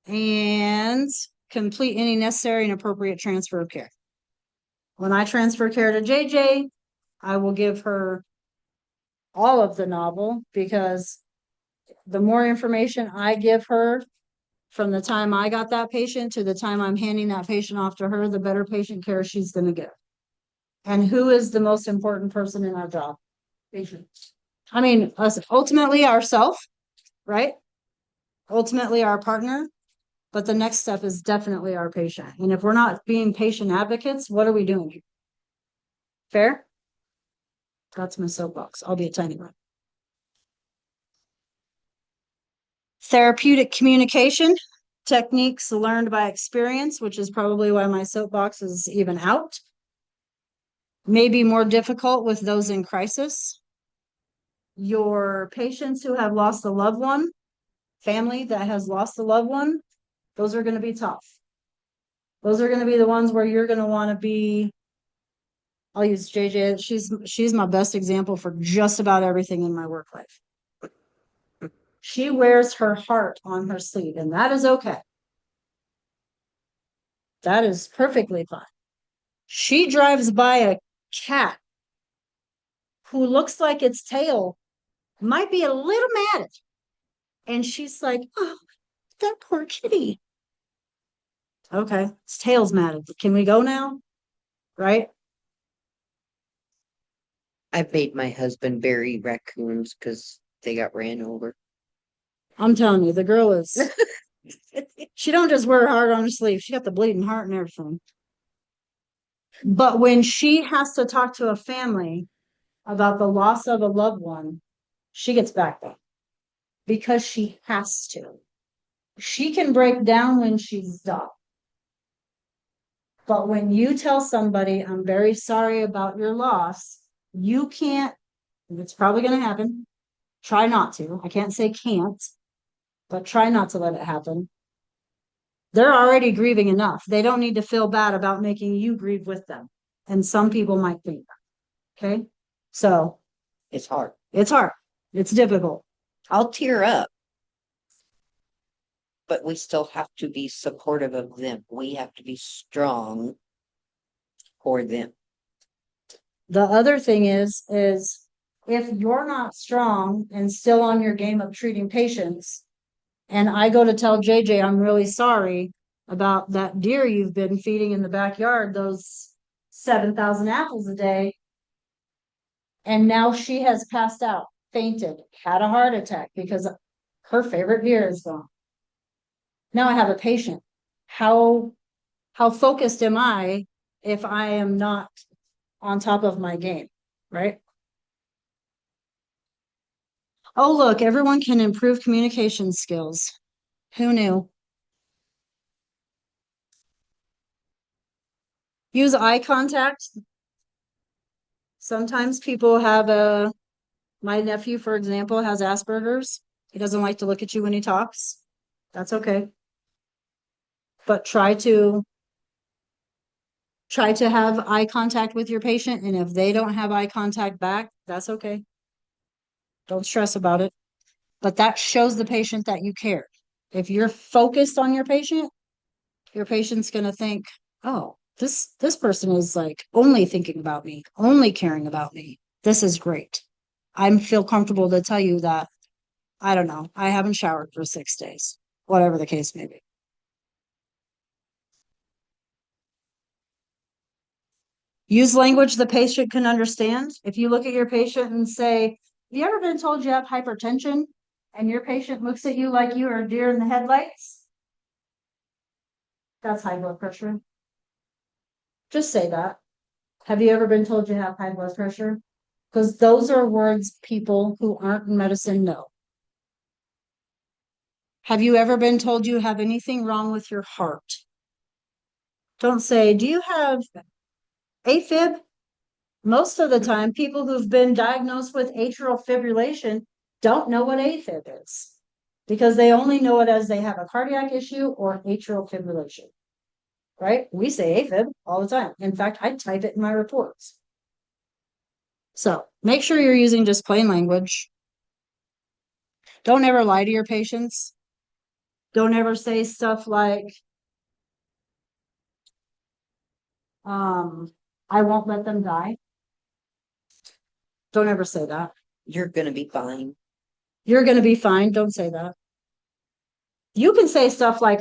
and complete any necessary and appropriate transfer of care. When I transfer care to JJ, I will give her all of the novel because the more information I give her from the time I got that patient to the time I'm handing that patient off to her, the better patient care she's going to get. And who is the most important person in our job? Patient. I mean, us, ultimately ourselves, right? Ultimately our partner, but the next step is definitely our patient. And if we're not being patient advocates, what are we doing here? Fair? That's my soapbox. I'll be a tiny one. Therapeutic communication. techniques learned by experience, which is probably why my soapbox is even out, may be more difficult with those in crisis. Your patients who have lost a loved one, family that has lost a loved one, those are going to be tough. Those are going to be the ones where you're going to want to be. I'll use JJ. She's my best example for just about everything in my work life. She wears her heart on her sleeve, and that is okay. That is perfectly fine. She drives by a cat who looks like its tail might be a little matted. And she's like, oh, that poor kitty. Okay, its tail's matted. Can we go now? Right? I've made my husband bury raccoons because they got ran over. I'm telling you, the girl is, she don't just wear her heart on her sleeve. She got the bleeding heart and everything. But when she has to talk to a family about the loss of a loved one, she gets back up because she has to. She can break down when she's done. But when you tell somebody, I'm very sorry about your loss, you can't, it's probably going to happen. Try not to. I can't say can't, but try not to let it happen. They're already grieving enough. They don't need to feel bad about making you grieve with them. And some people might think that. Okay. So It's hard. it's hard. It's difficult. I'll tear up. But we still have to be supportive of them. We have to be strong for them. The other thing is if you're not strong and still on your game of treating patients, and I go to tell JJ, I'm really sorry about that deer you've been feeding in the backyard, those 7,000 apples a day. And now she has passed out, fainted, had a heart attack because her favorite deer is gone. Now I have a patient. How focused am I if I am not on top of my game, right? Oh, look, everyone can improve communication skills. Who knew? Use eye contact. Sometimes people have my nephew, for example, has Asperger's. He doesn't like to look at you when he talks. That's okay. But try to have eye contact with your patient. And if they don't have eye contact back, that's okay. Don't stress about it. But that shows the patient that you care. If you're focused on your patient's going to think, oh, this person is like only thinking about me, only caring about me. This is great. I feel comfortable to tell you that, I don't know, I haven't showered for 6 days, whatever the case may be. Use language the patient can understand. If you look at your patient and say, have you ever been told you have hypertension? And your patient looks at you like you are a deer in the headlights? That's high blood pressure. Just say that. Have you ever been told you have high blood pressure? Because those are words people who aren't in medicine know. Have you ever been told you have anything wrong with your heart? Don't say, do you have AFib? Most of the time, people who've been diagnosed with atrial fibrillation don't know what AFib is because they only know it as they have a cardiac issue or atrial fibrillation, right? We say AFib all the time. In fact, I type it in my reports. So make sure you're using just plain language. Don't ever lie to your patients. Don't ever say stuff like, I won't let them die. Don't ever say that. You're gonna be fine. You're going to be fine. Don't say that. You can say stuff like,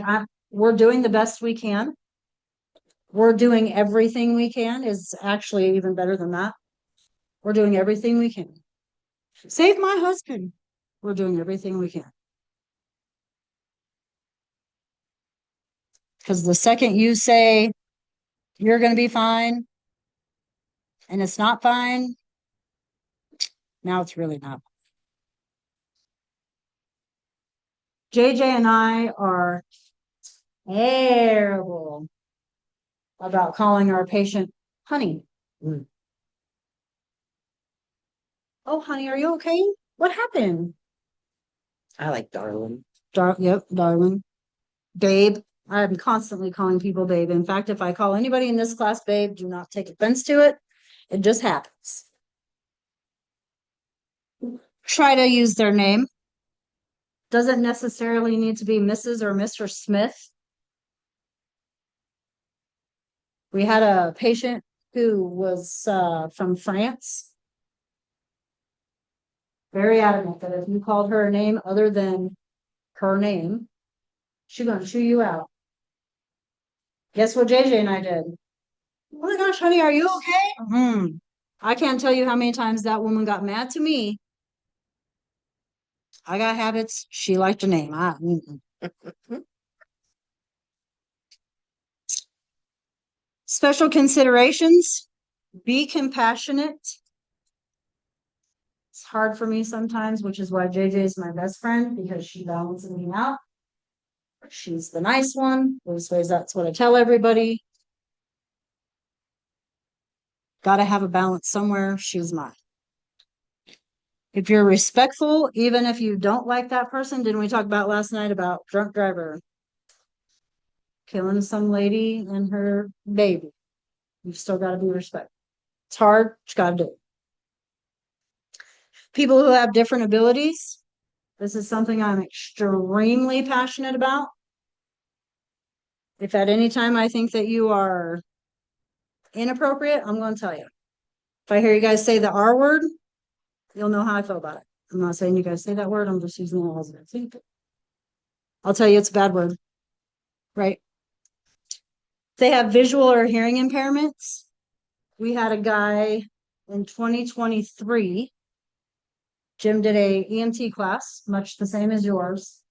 we're doing the best we can. We're doing everything we can is actually even better than that. We're doing everything we can. Save my husband. We're doing everything we can. Because the second you say you're going to be fine and it's not fine, now it's really not. JJ and I are terrible about calling our patient honey. Mm. Oh, honey, are you okay? What happened? I like darling. Yep, darling. Babe. I'm constantly calling people babe. In fact, if I call anybody in this class babe, do not take offense to it. It just happens. Try to use their name. Doesn't necessarily need to be Mrs. or Mr. Smith. We had a patient who was from France. Very adamant that if you called her a name other than her name, she's gonna chew you out. Guess what JJ and I did? Oh my gosh, honey, are you okay? I can't tell you how many times that woman got mad to me. I got habits. She liked a name. Special considerations. Be compassionate. It's hard for me sometimes, which is why JJ is my best friend, because she balances me out. She's the nice one. Those ways, that's what I tell everybody. Gotta have a balance somewhere. She's mine. If you're respectful, even if you don't like that person, didn't we talk about last night about drunk driver killing some lady and her baby? You've still got to be respectful. It's hard, you gotta do it. People who have different abilities. This is something I'm extremely passionate about. If at any time I think that you are inappropriate, I'm going to tell you. If I hear you guys say the R word, you'll know how I feel about it. I'm not saying you guys say that word. I'm just using it as an example. I'll tell you it's a bad word, right? They have visual or hearing impairments. We had a guy in 2023. Jim did a EMT class, much the same as yours.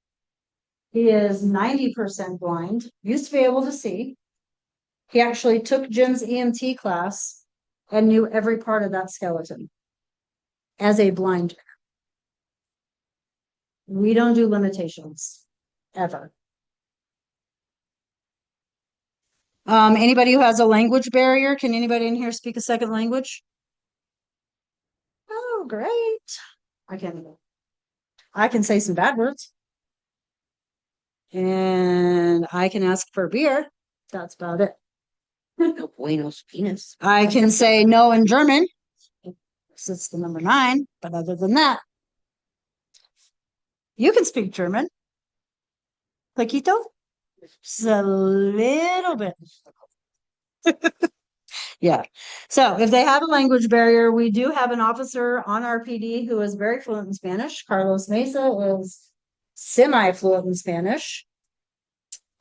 He is 90% blind, used to be able to see. He actually took Jim's EMT class and knew every part of that skeleton as a blind man. We don't do limitations, ever. Anybody who has a language barrier, can anybody in here speak a second language? Oh, great. I can't even. I can say some bad words. And I can ask for a beer. That's about it. No buenos penis. I can say no in German. It's the number 9, but other than that, you can speak German. Poquito? Just a little bit. Yeah. So if they have a language barrier, we do have an officer on our PD who is very fluent in Spanish. Carlos Mesa is semi-fluent in Spanish.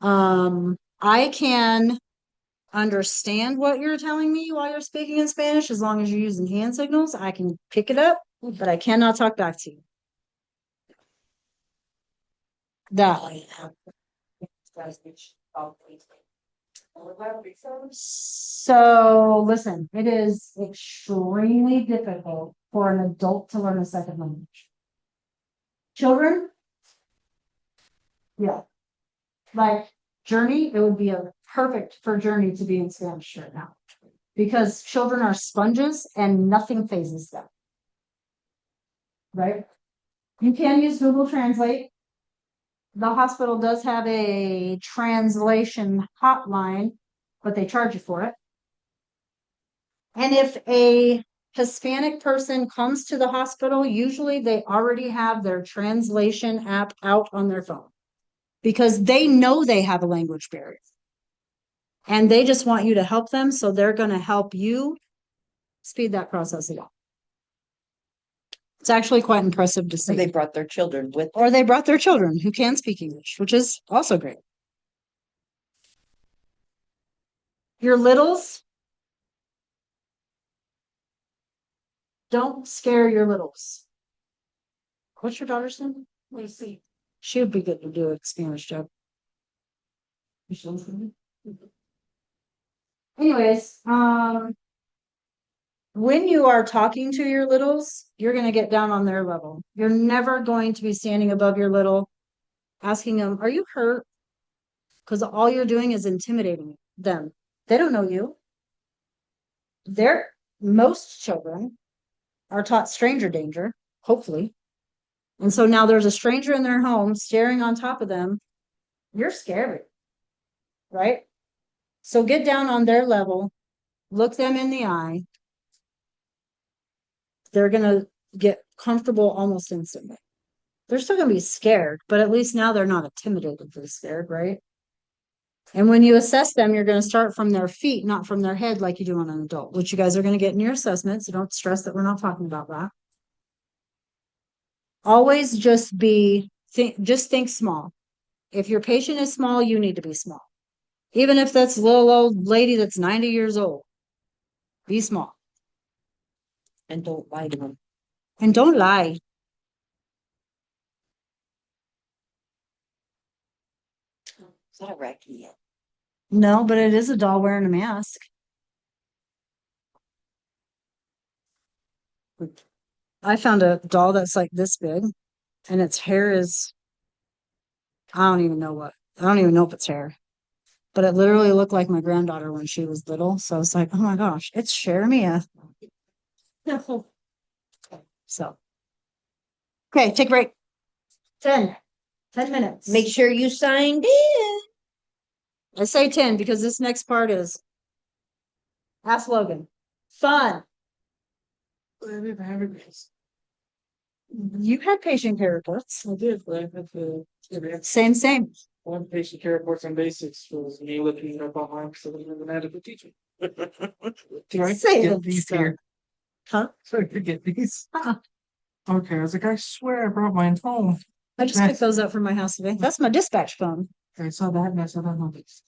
I can understand what you're telling me while you're speaking in Spanish, as long as you're using hand signals. I can pick it up, but I cannot talk back to you. That. So listen, it is extremely difficult for an adult to learn a second language. Children, yeah, like Journey, it would be a perfect for Journey to be in Spanish right now, because children are sponges and nothing phases them. Right? You can use Google Translate. The hospital does have a translation hotline, but they charge you for it. And if a Hispanic person comes to the hospital, usually they already have their translation app out on their phone, because they know they have a language barrier. And they just want you to help them, so they're going to help you speed that process along. It's actually quite impressive to see. They brought their children with. Or they brought their children who can speak English, which is also great. Your littles, don't scare your littles. What's your daughter's name? Lacey. She would be good to do a Spanish job. Anyways, when you are talking to your littles, you're going to get down on their level. You're never going to be standing above your little, asking them, are you hurt? because all you're doing is intimidating them. They don't know you. Most children are taught stranger danger, hopefully. And so now there's a stranger in their home staring on top of them. You're scared, right? So get down on their level, look them in the eye. They're gonna get comfortable almost instantly. They're still gonna be scared, but at least now they're not intimidated, scared, right? And when you assess them, you're gonna start from their feet, not from their head like you do on an adult, which you guys are gonna get in your assessment, so don't stress that we're not talking about that. Always just think small. If your patient is small, you need to be small. Even if that's a little old lady that's 90 years old, be small. And don't lie to them. And don't lie. Is that a recce yet? No, but it is a doll wearing a mask. I found a doll that's like this big and its hair is, I don't even know if it's hair, but it literally looked like my granddaughter when she was little. So I was like, oh my gosh, it's Chermia. So, okay, take a break. 10 minutes. Make sure you signed in. I say 10 because this next part is Ask Logan. Fun. You had patient care reports. I did, but I had to. Same. One patient care reports on basics was me looking it up online because I wasn't an adequate teacher. Do I Say get it, these sir. here? Huh? So I could get these. Uh-uh. Okay, I was like, I swear I brought mine home. I just picked those up from my house today. That's my dispatch phone. I saw that and I saw that on this.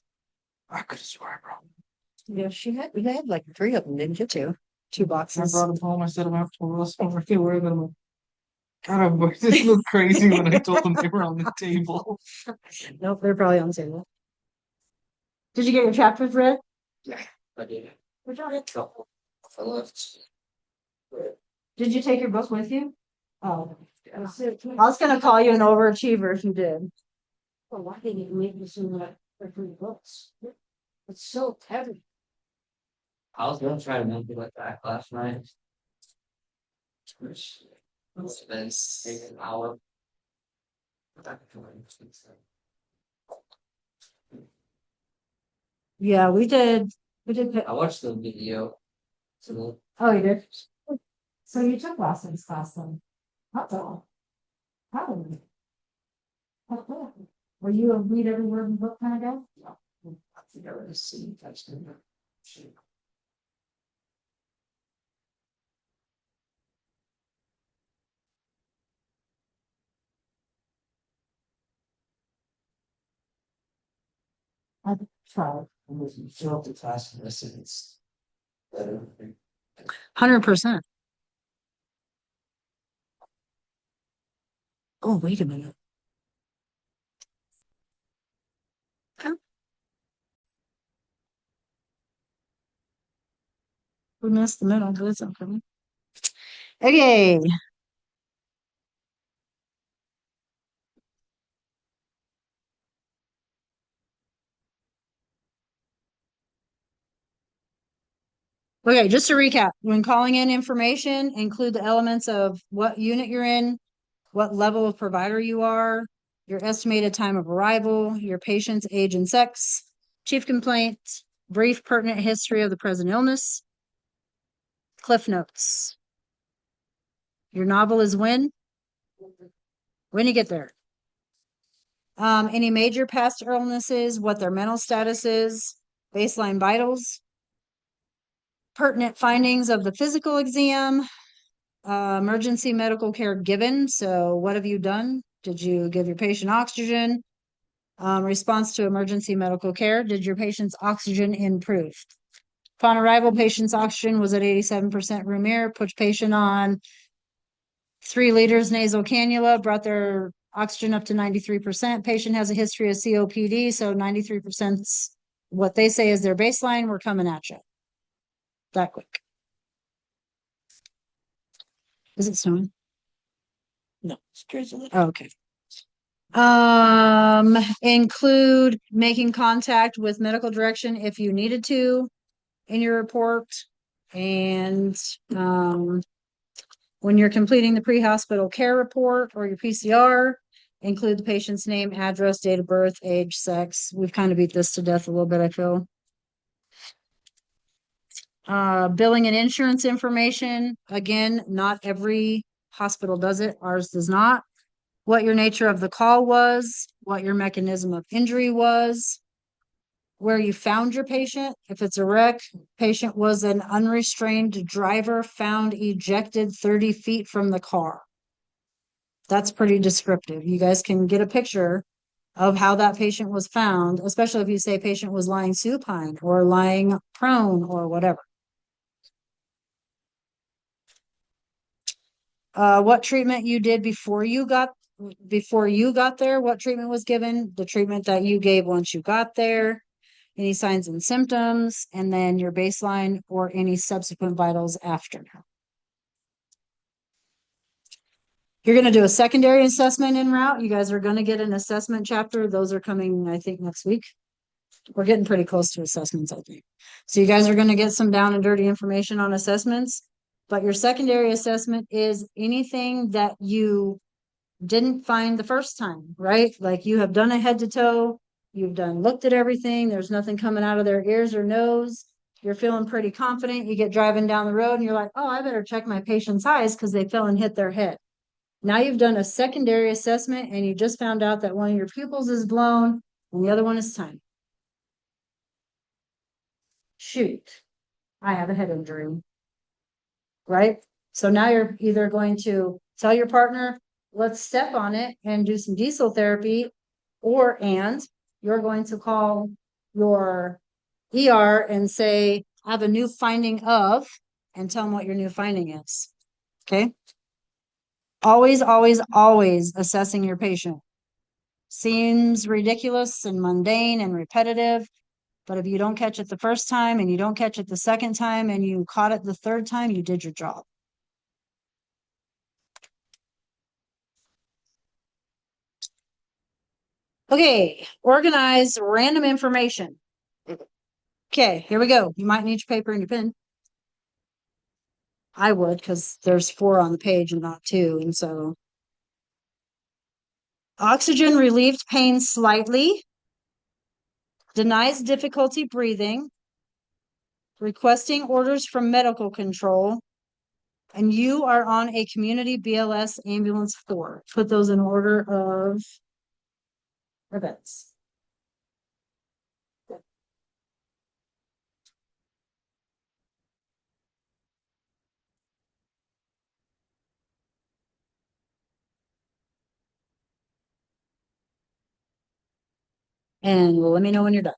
I could have swore I brought them. Yeah, you had like 3 of them, didn't you? Two I boxes. brought them home. I set them out for us. Over here, where them. God, I just looked crazy when I told them they were on the table. Nope, they're probably on the table. Did you get your chapters read? I did. Good job. Couple. I left. Did you take your book with you? Oh. I was gonna call you an overachiever if you did. Well, why didn't you make me some for free books? It's so heavy. I was gonna try to make it like that last night. Which it's been taking an hour. Yeah, we did. I watched the video. So Oh, you did? So you took last week's class then? Not all. Probably. Were you a read every word in the book kind of guy? I think I already seen that's in there. Shoot. I tried. I was show up to class and listen. It's better. 100%. Oh, wait a minute. We missed the middle, but it's okay. Okay. Okay, just to recap, when calling in information, include the elements of what unit you're in, what level of provider you are, your estimated time of arrival, your patient's age and sex, chief complaint, brief pertinent history of the present illness, cliff notes. Your novel is when you get there. Any major past illnesses, what their mental status is, baseline vitals, pertinent findings of the physical exam, emergency medical care given. So what have you done? Did you give your patient oxygen? Response to emergency medical care. Did your patient's oxygen improve? Upon arrival, patient's oxygen was at 87% room air, put patient on 3 liters nasal cannula, brought their oxygen up to 93%. Patient has a history of COPD, so 93% what they say is their baseline. We're coming at you. That quick. Is it snowing? No, it's drizzling. Oh, okay. Include making contact with medical direction if you needed to in your report. And, when you're completing the pre-hospital care report or your PCR, include the patient's name, address, date of birth, age, sex. We've kind of beat this to death a little bit, I feel. Billing and insurance information. Again, not every hospital does it. Ours does not. What your nature of the call was, what your mechanism of injury was, where you found your patient. If it's a wreck, patient was an unrestrained driver found ejected 30 feet from the car. That's pretty descriptive. You guys can get a picture of how that patient was found, especially if you say patient was lying supine or lying prone or whatever. What treatment you did before you got there, what treatment was given, the treatment that you gave once you got there, any signs and symptoms, and then your baseline or any subsequent vitals after. You're going to do a secondary assessment en route. You guys are going to get an assessment chapter. Those are coming, I think, next week. We're getting pretty close to assessments, I think. So you guys are going to get some down and dirty information on assessments. But your secondary assessment is anything that you didn't find the first time, right? Like you have done a head to toe, you've looked at everything, there's nothing coming out of their ears or nose. You're feeling pretty confident. You get driving down the road and you're like, oh, I better check my patient's eyes because they fell and hit their head. Now you've done a secondary assessment and you just found out that one of your pupils is blown and the other one is tiny. Shoot, I have a head injury. Right? So now you're either going to tell your partner, let's step on it and do some diesel therapy, and you're going to call your ER and say, I have a new finding of, and tell them what your new finding is. Okay? Always, always, always assessing your patient. Seems ridiculous and mundane and repetitive, but if you don't catch it the first time and you don't catch it the second time and you caught it the third time, you did your job. Okay, organize random information. Okay, here we go. You might need your paper and your pen. I would, because there's 4 on the page and not 2, and so. Oxygen relieved pain slightly. Denies difficulty breathing. Requesting orders from medical control. And you are on a community BLS ambulance 4. Put those in order of events. And let me know when you're done.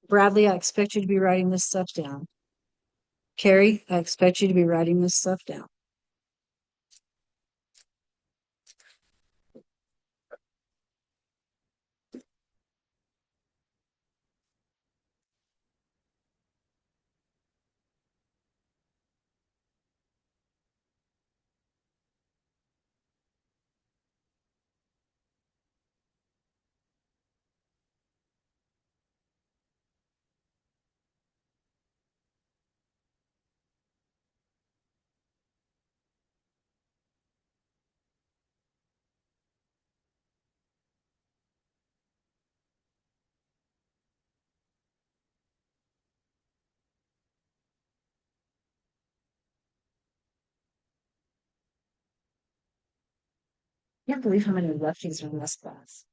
Bradley, I expect you to be writing this stuff down. Carrie, I expect you to be writing this stuff down. I can't believe how many lefties are in this class.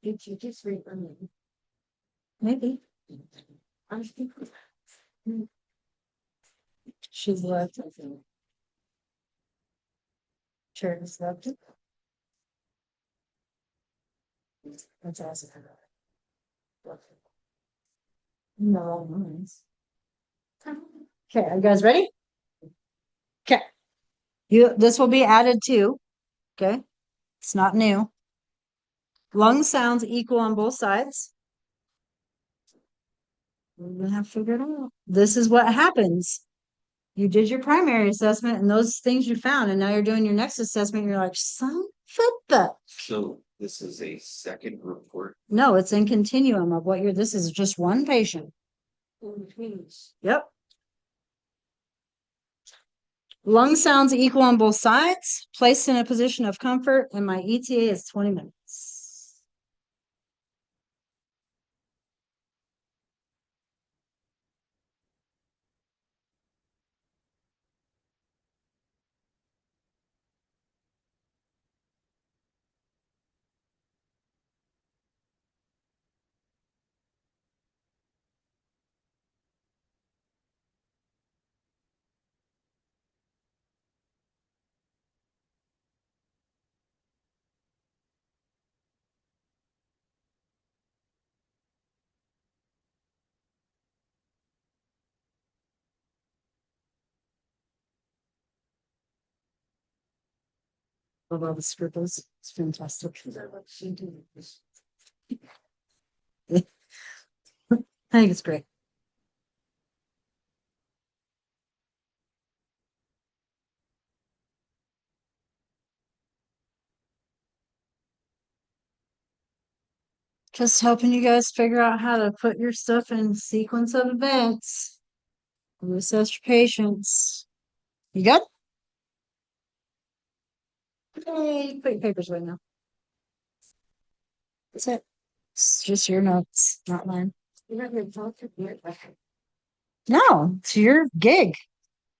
Did you just read them? Maybe. I'm thinking. She's left. Cheryl's left. That's awesome. No, nice. Okay, are you guys ready? Okay. This will be added to. Okay. It's not new. Lung sounds equal on both sides. We're gonna have to figure it out. This is what happens. You did your primary assessment and those things you found, and now you're doing your next assessment. And you're like, son of a. So this is a second report. No, it's in continuum of what you're, this is just one patient. Yep. Lung sounds equal on both sides, placed in a position of comfort, and my ETA is 20 minutes. Love all the scribbles. It's fantastic. I think it's great. Just helping you guys figure out how to put your stuff in sequence of events. And assess your patients. You good? Hey, put your papers away now. That's it. It's just your notes, not mine. No, it's your gig.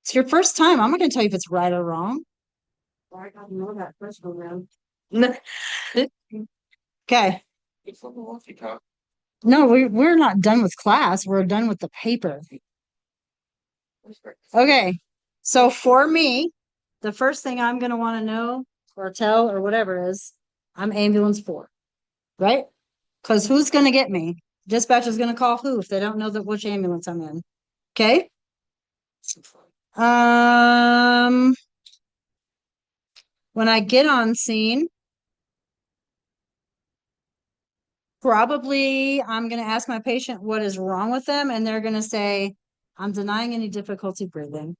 It's your first time. I'm not gonna tell you if it's right or wrong. I don't know that first go round. Okay. It's on the walkie-talkie. No, we're not done with class. We're done with the paper. Okay. So for me, the first thing I'm gonna want to know or tell or whatever is I'm ambulance 4, right? Because who's gonna get me? Dispatch is gonna call who if they don't know that which ambulance I'm in. Okay. When I get on scene, probably I'm going to ask my patient what is wrong with them, and they're going to say, I'm denying any difficulty breathing.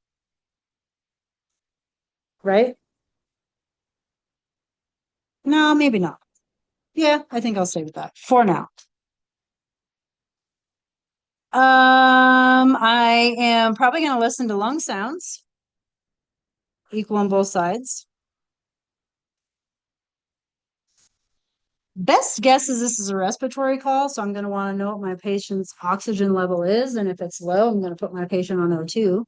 Right? No, maybe not. Yeah, I think I'll stay with that for now. I am probably going to listen to lung sounds, equal on both sides. Best guess is this is a respiratory call, so I'm going to want to know what my patient's oxygen level is, and if it's low, I'm going to put my patient on O2.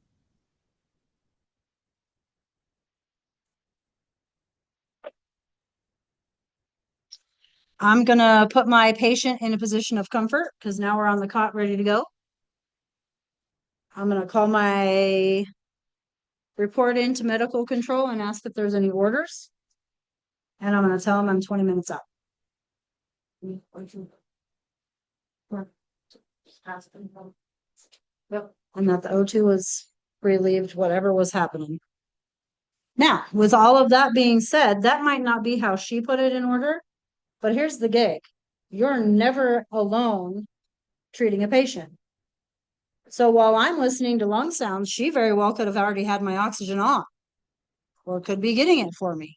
I'm going to put my patient in a position of comfort because now we're on the cot ready to go. I'm going to call my report into medical control and ask if there's any orders. And I'm going to tell them I'm 20 minutes out. Yep. And that the O2 was relieved, whatever was happening. Now, with all of that being said, that might not be how she put it in order, but here's the gig. You're never alone treating a patient. So while I'm listening to lung sounds, she very well could have already had my oxygen on, or could be getting it for me,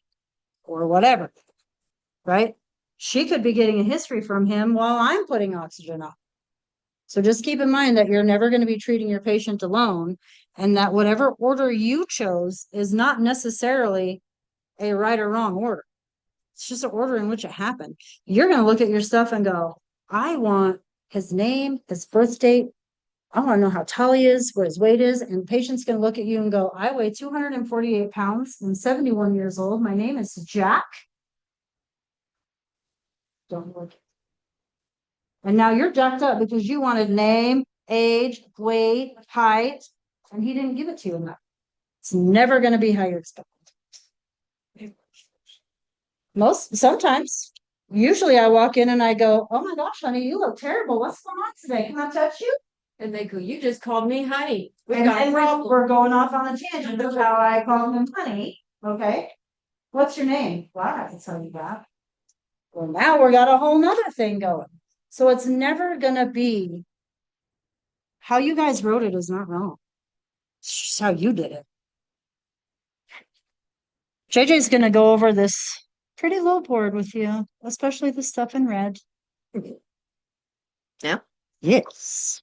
or whatever, right? She could be getting a history from him while I'm putting oxygen on. So just keep in mind that you're never going to be treating your patient alone, and that whatever order you chose is not necessarily a right or wrong order. It's just an order in which it happened. You're going to look at your stuff and go, I want his name, his birth date. I want to know how tall he is, what his weight is. And the patient's going to look at you and go, I weigh 248 pounds. I'm 71 years old. My name is Jack. Don't look. And now you're jacked up because you wanted name, age, weight, height, and he didn't give it to you enough. It's never going to be how you expect it. Sometimes. Usually I walk in and I go, oh my gosh, honey, you look terrible. What's going on today? Can I touch you? And they go, you just called me honey. We And got a then problem. we're going off on a tangent of how I call him honey. Okay. What's your name? Well, I can tell you that. Well, now we got a whole nother thing going. So it's never gonna be. How you guys wrote it is not wrong. It's just how you did it. JJ's gonna go over this pretty low board with you, especially the stuff in red. Yeah. Yes.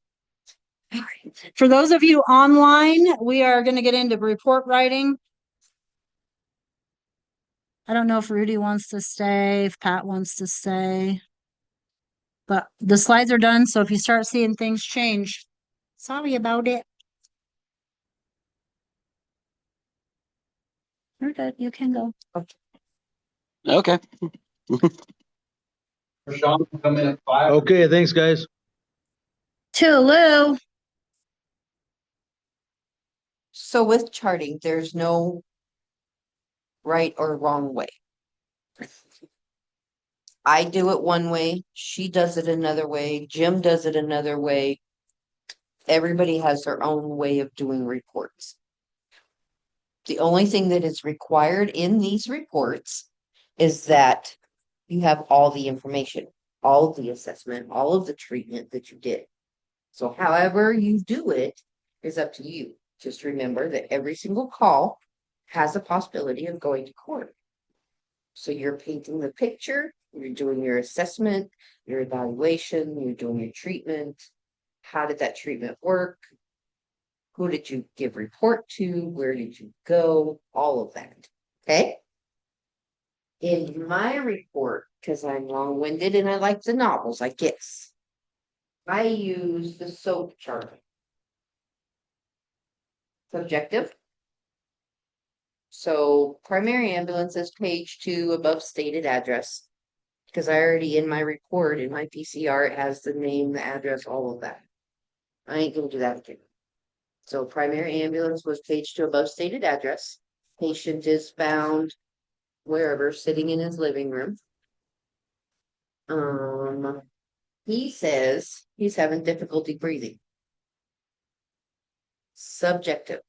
For those of you online, we are gonna get into report writing. I don't know if Rudy wants to stay, if Pat wants to stay. But the slides are done, so if you start seeing things change, sorry about it. You're good, you can go. Okay. Sean, come in at 5. Okay, thanks, guys. Hello. So with charting, there's no right or wrong way. I do it one way, she does it another way, Jim does it another way. Everybody has their own way of doing reports. The only thing that is required in these reports is that you have all the information, all of the assessment, all of the treatment that you did. So however you do it is up to you. Just remember that every single call has a possibility of going to court. So you're painting the picture, you're doing your assessment, your evaluation, you're doing your treatment. How did that treatment work? Who did you give report to? Where did you go? All of that. Okay. In my report, because I'm long-winded and I like the novels, I guess, I use the SOAP chart. Subjective. So primary ambulance is page 2 above stated address. Because I already in my report, in my PCR, it has the name, the address, all of that. I ain't gonna do that again. So primary ambulance was page 2 above stated address. Patient is found wherever, sitting in his living room. He says he's having difficulty breathing. Subjective.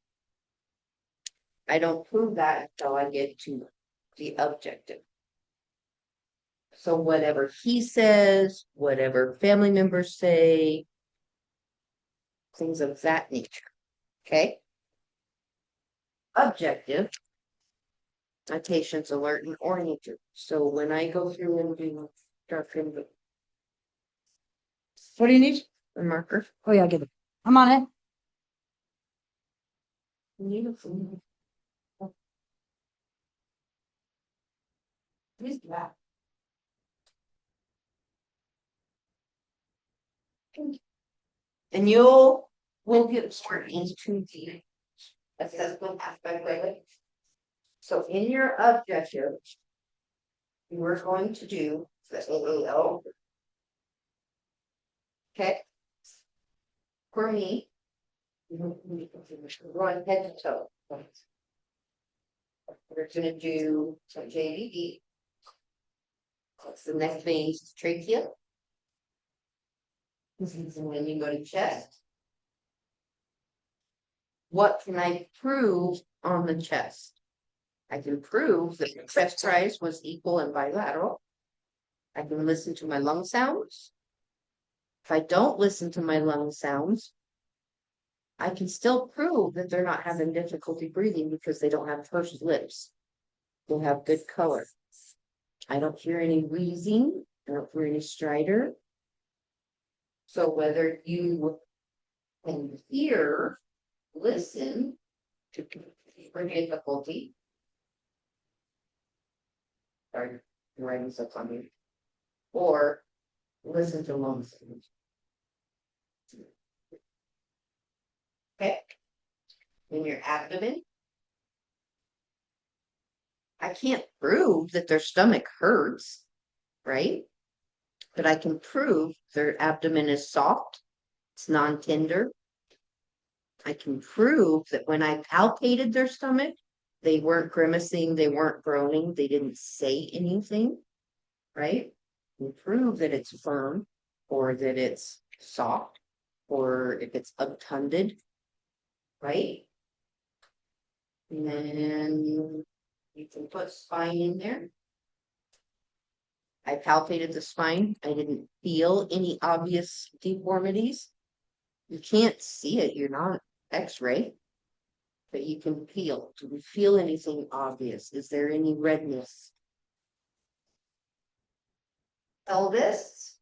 I don't prove that until I get to the objective. So whatever he says, whatever family members say, things of that nature. Okay. Objective. My patient's alert and oriented. So when I go through and do darken the What do you need? marker. Oh yeah, get it. I'm on it. Who's that? And we'll get more into the assessment aspect of it. So in your objective, you are going to do the AAO. Okay. For me, run head to toe. We're gonna do some JVD. What's the next vein? Trachea. And then you go to chest. What can I prove on the chest? I can prove that the chest rise was equal and bilateral. I can listen to my lung sounds. If I don't listen to my lung sounds, I can still prove that they're not having difficulty breathing because they don't have pursed lips. They'll have good color. I don't hear any wheezing. I don't hear any stridor. So whether you can hear, listen to difficulty. Sorry, I'm writing stuff on here. Or listen to lung sounds. Okay. In your abdomen. I can't prove that their stomach hurts, right? But I can prove their abdomen is soft, it's non-tender. I can prove that when I palpated their stomach, they weren't grimacing, they weren't groaning, they didn't say anything, right? I can prove that it's firm, or that it's soft, or if it's obtunded, right? And then you can put spine in there. I palpated the spine. I didn't feel any obvious deformities. You can't see it. You're not X-ray. But you can feel. Do we feel anything obvious? Is there any redness? Pelvis?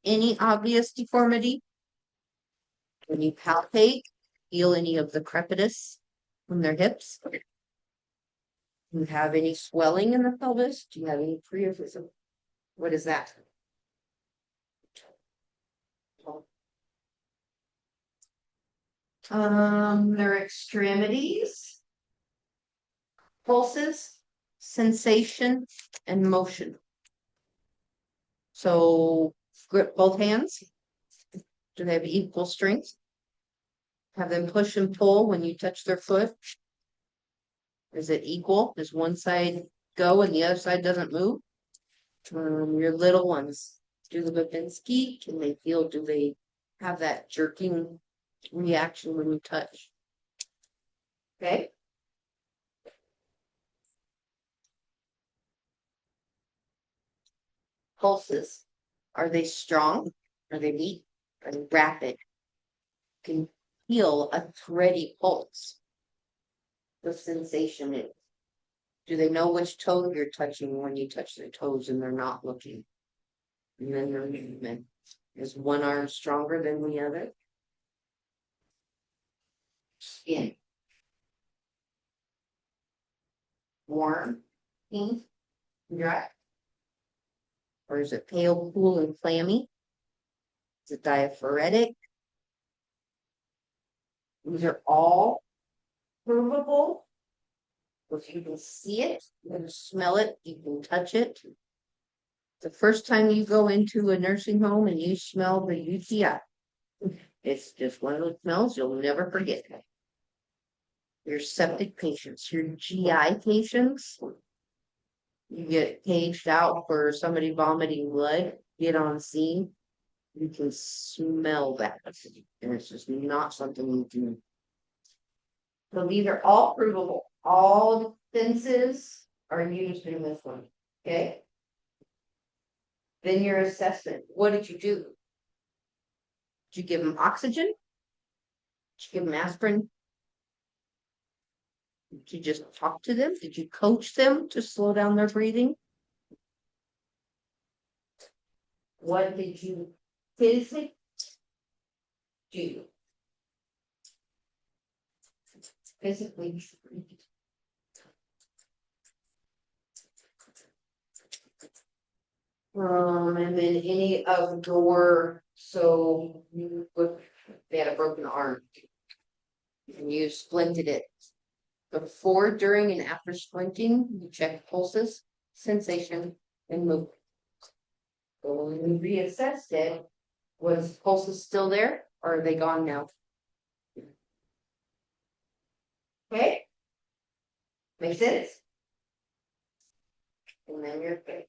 Any obvious deformity? When you palpate, feel any of the crepitus from their hips? Do you have any swelling in the pelvis? Do you have any priapism? What is that? Their extremities, pulses, sensation, and motion. So grip both hands. Do they have equal strength? Have them push and pull when you touch their foot? Is it equal? Does one side go and the other side doesn't move? Your little ones, do the Babinski? Can they feel, do they have that jerking reaction when you touch? Okay. Pulses, are they strong? Are they weak? Are they rapid? Can feel a thready pulse. The sensation is. Do they know which toe you're touching when you touch their toes and they're not looking? And then their movement. Is one arm stronger than the other? Skin. Warm, pink, dry. Or is it pale, cool, and clammy? Is it diaphoretic? These are all provable. If you can see it, you can smell it, you can touch it. The first time you go into a nursing home and you smell the UTI, it's just one of those smells you'll never forget. Your septic patients, your GI patients, you get paged out for somebody vomiting blood, get on scene, you can smell that. And it's just not something you can. So these are all provable. All defenses are used in this one. Okay. Then your assessment. What did you do? Did you give them oxygen? Did you give them aspirin? Did you just talk to them? Did you coach them to slow down their breathing? What did you physically do? Physically treat. And then any outdoor, so you would, they had a broken arm and you splinted it. Before, during, and after splinting, you check pulses, sensation, and movement. So when we reassessed it, was pulses still there or are they gone now? Okay? Make sense? And then you're good.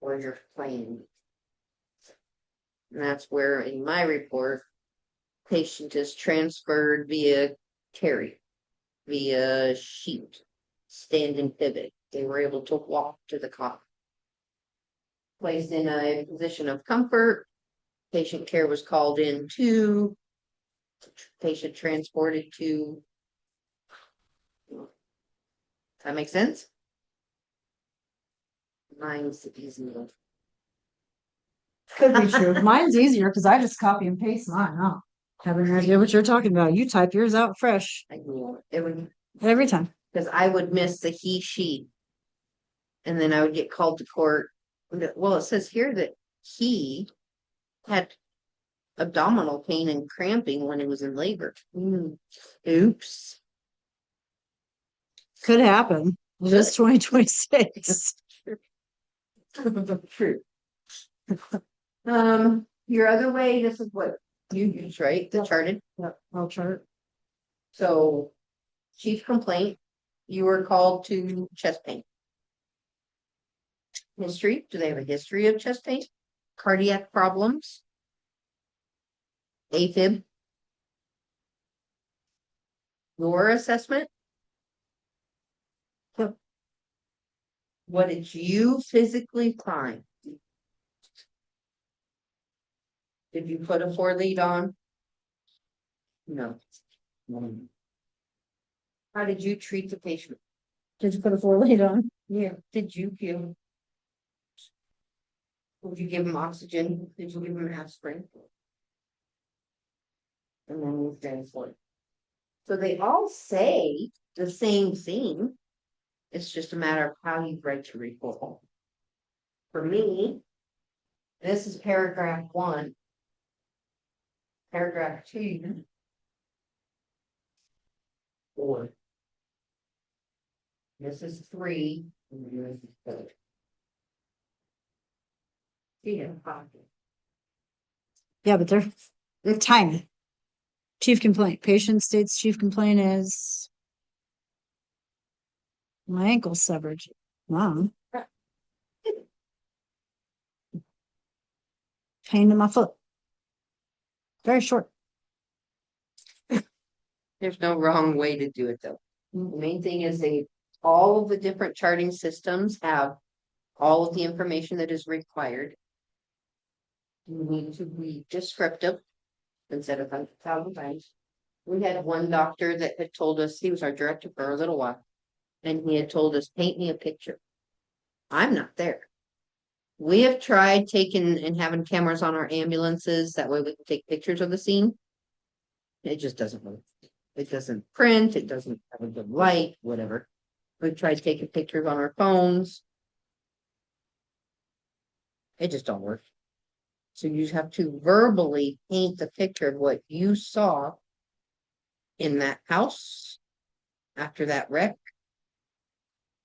Or you're playing. And that's where in my report, patient is transferred via carry, via sheet, stand and pivot. They were able to walk to the cot. Placed in a position of comfort. Patient care was called in to. Patient transported to. Does that make sense? Mine's easy. Could be true. Mine's easier because I just copy and paste mine. I don't have any idea what you're talking about. You type yours out fresh I knew it would, every time. because I would miss the he, she. And then I would get called to court. Well, it says here that he had abdominal pain and cramping when he was in labor. Oops. Could happen. It is 2026. True. Your other way, this is what you use, right? The charted. I'll chart. So, chief complaint, you were called to chest pain. History, do they have a history of chest pain? Cardiac problems? AFib? Your assessment, Yep. What did you physically find? Did you put a 4-lead on? No. How did you treat the patient? Did you put a 4-lead on? Yeah. Did you give? Did you give him oxygen? Did you give him aspirin? And then move down forward. So they all say the same thing. It's just a matter of how you write your report. For me, this is paragraph 1. Paragraph 2. 4. This is 3. And this is 4. Yeah, 5. Yeah, but they're tiny. Chief complaint, patient states chief complaint is my ankle severed. Wow. Pain in my foot. Very short. There's no wrong way to do it though. The main thing is all of the different charting systems have all of the information that is required. You need to be descriptive instead of 1,000 times. We had one doctor that had told us, he was our director for a little while, and he had told us, paint me a picture. I'm not there. We have tried taking and having cameras on our ambulances, that way we can take pictures of the scene. It just doesn't work. It doesn't print, it doesn't have a good light, whatever. We've tried taking pictures on our phones. It just don't work. So you have to verbally paint the picture of what you saw in that house after that wreck,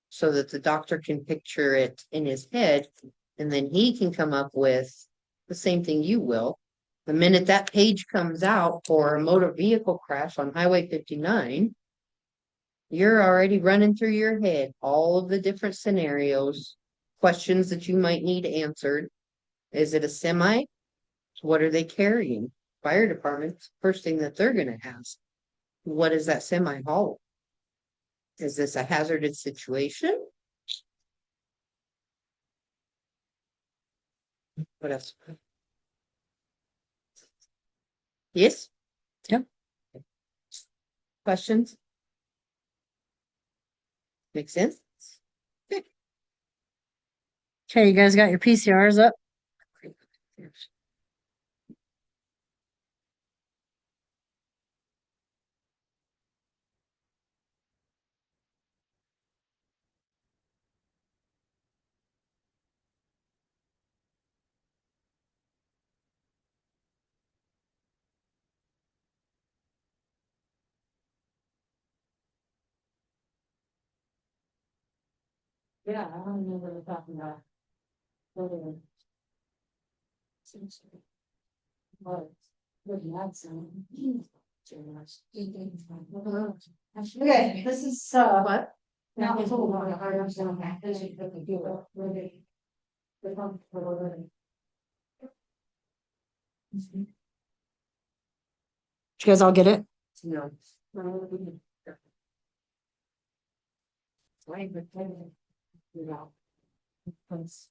so that the doctor can picture it in his head, and then he can come up with the same thing you will. The minute that page comes out for a motor vehicle crash on Highway 59, you're already running through your head all of the different scenarios, questions that you might need answered. Is it a semi? What are they carrying? Fire department, first thing that they're going to ask, what is that semi haul? Is this a hazardous situation? What else? Yes? Yep. Questions? Make sense? Okay, you guys got your PCRs up? Yeah, I don't know what we're talking about. What? Okay, this is, What? Now it's all about how I'm saying that, this is what they do, where they. They come for already. did you guys all get it? No. Wait, but then, you know. Because.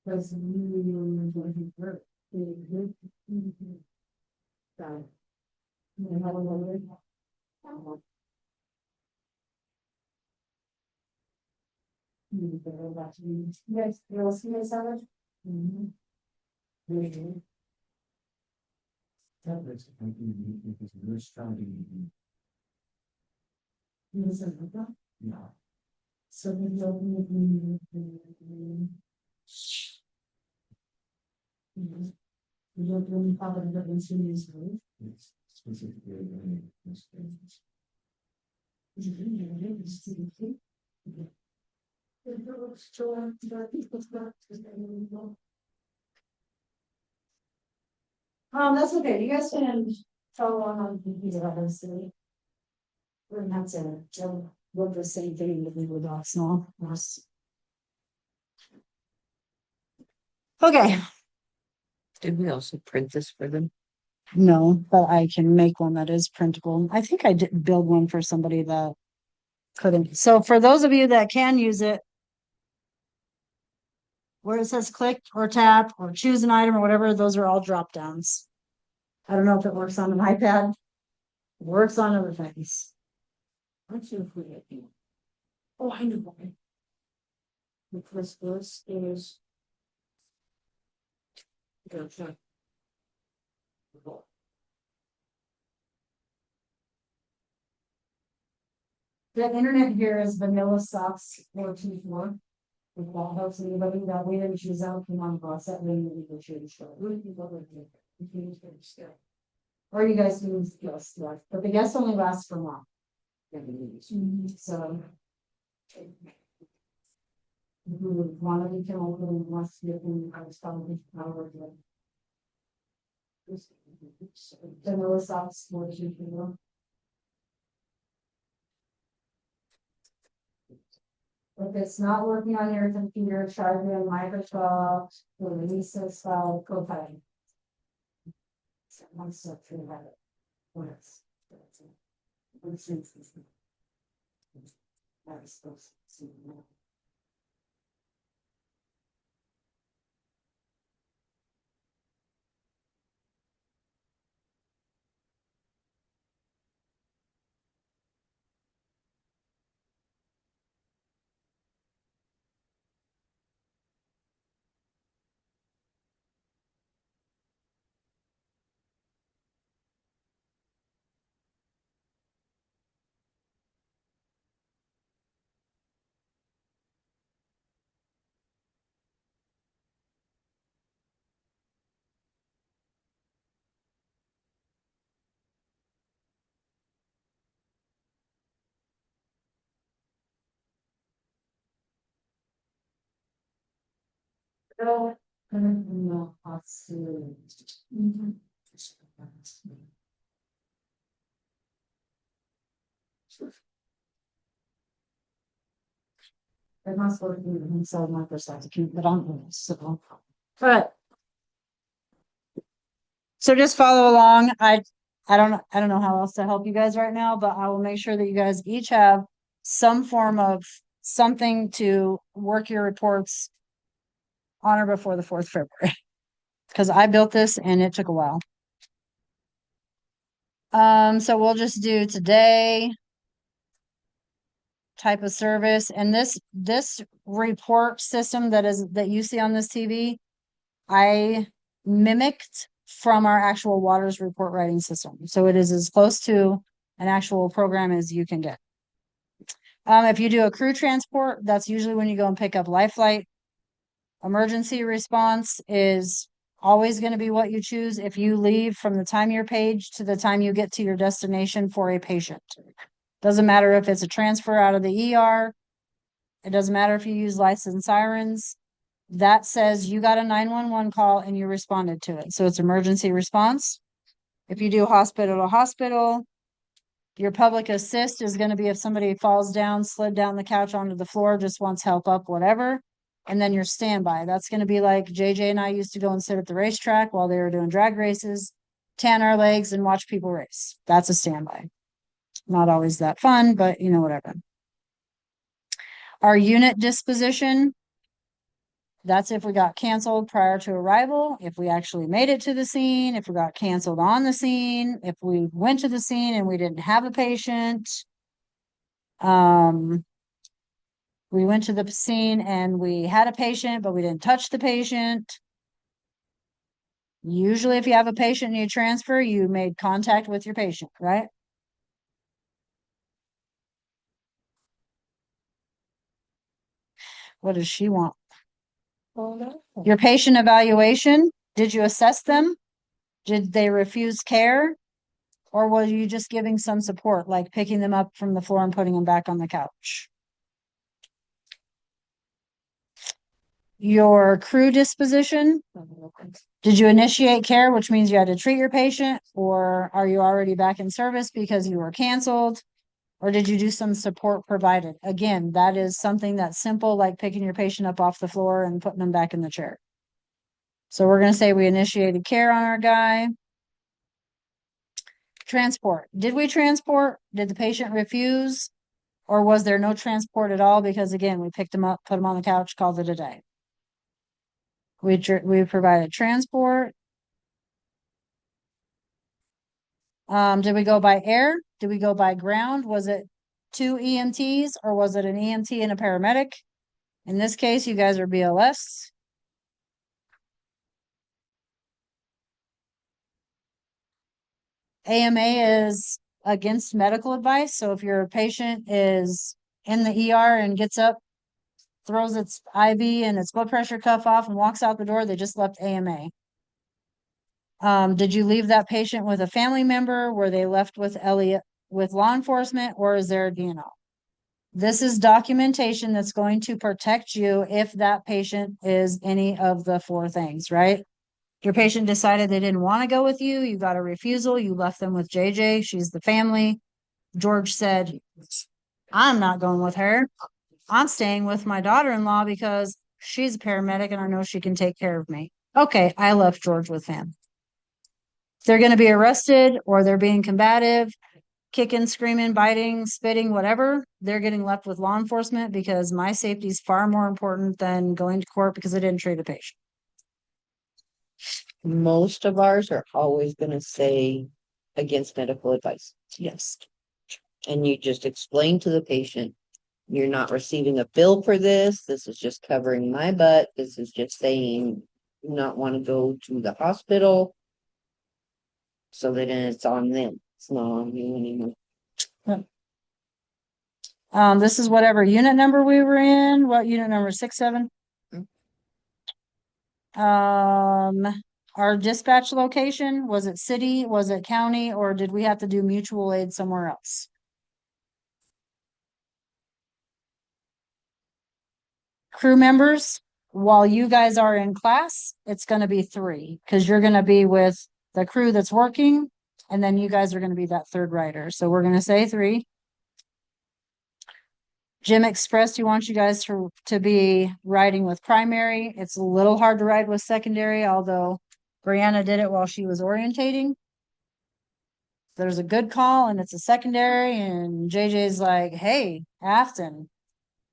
Because you hurt. So. You have a little. Yes, you'll see this other. No. So we don't. You don't really follow the insurance, right? Yes, specifically. That's okay, you guys can follow on these obviously. We're not to look the same thing with me with us, no? Yes. Okay. Did we also print this for them? No, but I can make one that is printable. I think I did build one for somebody that couldn't. So for those of you that can use it, where it says click or tap or choose an item or whatever, those are all drop downs. I don't know if it works on an iPad. It works on other things. Let's see if we get you. Oh, I know. why. Because this is. Gotcha. The internet here is vanilla socks 424. If that helps anybody, that way didn't choose out from on cross that way you will change. Or you guys can use guests, yeah, but the guest only lasts for a month. So. One of you can open once you can probably power. Vanilla socks 424. If it's not working on your computer, try doing Microsoft or Lisa's file Copilot. One step through that. Works. That's supposed to see. No, no, absolutely. It must work inside Microsoft to keep it on, so. But. So just follow along. I don't know how else to help you guys right now, but I will make sure that you guys each have some form of something to work your reports on or before the 4th February. Because I built this and it took a while. So we'll just do today type of service, and this report system that you see on this TV, I mimicked from our actual waters report writing system. So it is as close to an actual program as you can get. If you do a crew transport, that's usually when you go and pick up life flight. Emergency response is always going to be what you choose if you leave from the time you're paged to the time you get to your destination for a patient. Doesn't matter if it's a transfer out of the ER. It doesn't matter if you use licensed sirens. That says you got a 911 call and you responded to it. So it's emergency response. If you do hospital to hospital, your public assist is going to be if somebody falls down, slid down the couch onto the floor, just wants help up, whatever. And then your standby. That's going to be like JJ and I used to go and sit at the racetrack while they were doing drag races, tan our legs and watch people race. That's a standby. Not always that fun, but you know, whatever. Our unit disposition, that's if we got canceled prior to arrival, if we actually made it to the scene, if we got canceled on the scene, if we went to the scene and we didn't have a patient. We went to the scene and we had a patient, but we didn't touch the patient. Usually if you have a patient and you transfer, you made contact with your patient, right? What does she want? Your patient evaluation, did you assess them? Did they refuse care? Or were you just giving some support, like picking them up from the floor and putting them back on the couch? Your crew disposition, did you initiate care, which means you had to treat your patient, or are you already back in service because you were canceled? Or did you do some support provided? Again, that is something that's simple, like picking your patient up off the floor and putting them back in the chair. So we're gonna say we initiated care on our guy. Transport. Did we transport? Did the patient refuse? Or was there no transport at all? Because again, we picked him up, put him on the couch, called it a day. We provided transport. Did we go by air? Did we go by ground? Was it 2 EMTs or was it an EMT and a paramedic? In this case, you guys are BLS. AMA is against medical advice. So if your patient is in the ER and gets up, throws its IV and its blood pressure cuff off and walks out the door, they just left AMA. Did you leave that patient with a family member? Were they left with with law enforcement, or is there a DNO? This is documentation that's going to protect you if that patient is any of the 4 things, right? Your patient decided they didn't want to go with you. You got a refusal. You left them with JJ. She's the family. George said, I'm not going with her. I'm staying with my daughter-in-law because she's a paramedic and I know she can take care of me. Okay, I left George with him. They're going to be arrested or they're being combative, kicking, screaming, biting, spitting, whatever. They're getting left with law enforcement because my safety is far more important than going to court because I didn't treat a patient. Most of ours are always gonna say against medical advice. Yes. And you just explain to the patient, you're not receiving a bill for this. This is just covering my butt. This is just saying you not want to go to the hospital. So that then it's on them. It's not on you anymore. This is whatever unit number we were in. What unit number? 6, 7? Our dispatch location, was it city, was it county, or did we have to do mutual aid somewhere else? Crew members, while you guys are in class, it's going to be 3 because you're going to be with the crew that's working, and then you guys are going to be that 3rd rider. So we're going to say 3. Jim expressed he wants you guys to be riding with primary. It's a little hard to ride with secondary, although Brianna did it while she was orientating. There's a good call and it's a secondary, and JJ's like, hey, Afton,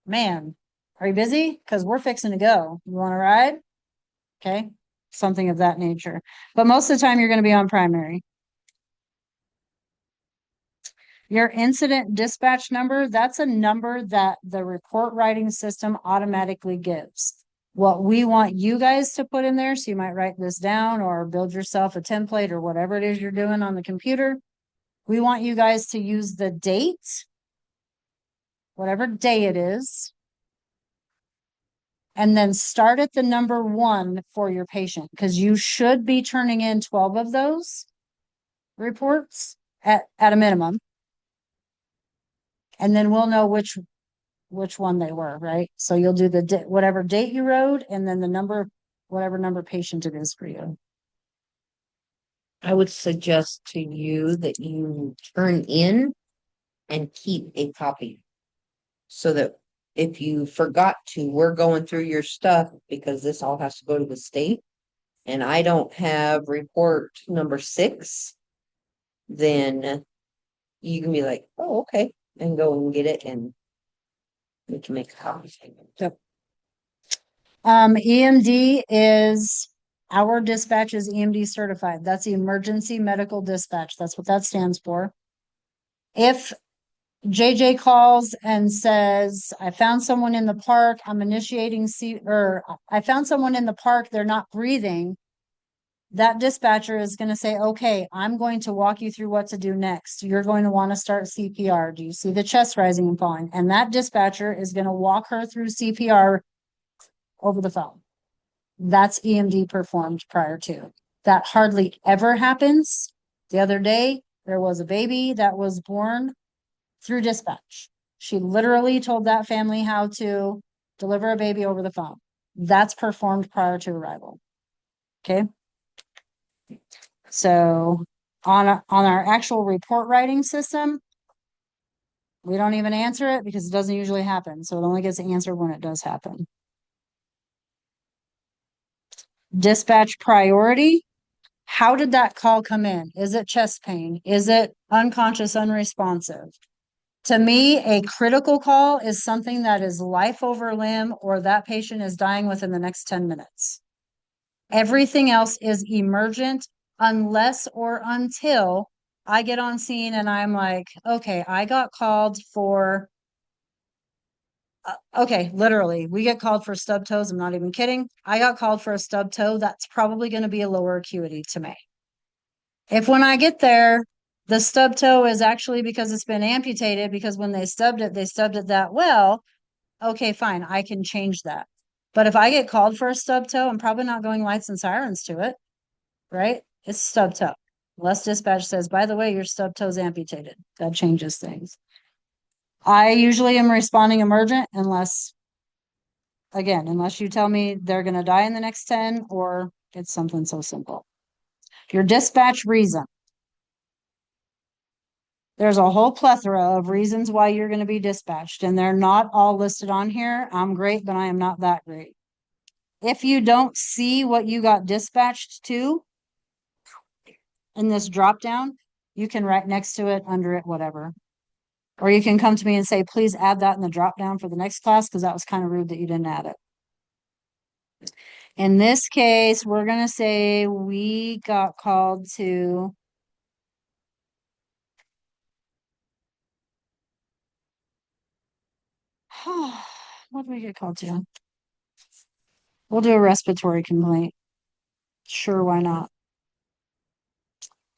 man, are you busy? Because we're fixing to go. You want to ride? Okay, something of that nature. But most of the time you're going to be on primary. Your incident dispatch number, that's a number that the report writing system automatically gives. What we want you guys to put in there, so you might write this down or build yourself a template or whatever it is you're doing on the computer. We want you guys to use the date, whatever day it is, and then start at the number 1 for your patient, because you should be turning in 12 of those reports at a minimum. And then we'll know which one they were, right? So you'll do the whatever date you rode and then the number, whatever number patient it is for you. I would suggest to you that you turn in and keep a copy. So that if you forgot to, we're going through your stuff because this all has to go to the state. And I don't have report number 6, then you can be like, oh, okay, and go and get it and we can make a copy. Yep. EMD is, our dispatch is EMD certified. That's the emergency medical dispatch. That's what that stands for. If JJ calls and says, I found someone in the park, I'm initiating I found someone in the park, they're not breathing. That dispatcher is going to say, okay, I'm going to walk you through what to do next. You're going to want to start CPR. Do you see the chest rising and falling? And that dispatcher is going to walk her through CPR over the phone. That's EMD performed prior to. That hardly ever happens. The other day, there was a baby that was born through dispatch. She literally told that family how to deliver a baby over the phone. That's performed prior to arrival. Okay. So on our actual report writing system, we don't even answer it because it doesn't usually happen. So it only gets answered when it does happen. dispatch priority. How did that call come in? Is it chest pain? Is it unconscious, unresponsive? To me, a critical call is something that is life over limb or that patient is dying within the next 10 minutes. Everything else is emergent unless or until I get on scene and I'm like, okay, I got called for, okay, literally, we get called for stub toes. I'm not even kidding. I got called for a stub toe. That's probably going to be a lower acuity to me. If when I get there, the stub toe is actually because it's been amputated, because when they stubbed it that well. Okay, fine, I can change that. But if I get called for a stub toe, I'm probably not going lights and sirens to it, right? It's stub toe. Unless dispatch says, by the way, your stub toe's amputated. That changes things. I usually am responding emergent unless you tell me they're going to die in the next 10 or it's something so simple. Your dispatch reason. There's a whole plethora of reasons why you're going to be dispatched, and they're not all listed on here. I'm great, but I am not that great. If you don't see what you got dispatched to in this drop down, you can write next to it, under it, whatever. Or you can come to me and say, please add that in the drop down for the next class, because that was kind of rude that you didn't add it. In this case, we're going to say we got called to what did we get called to? We'll do a respiratory complaint. Sure, why not?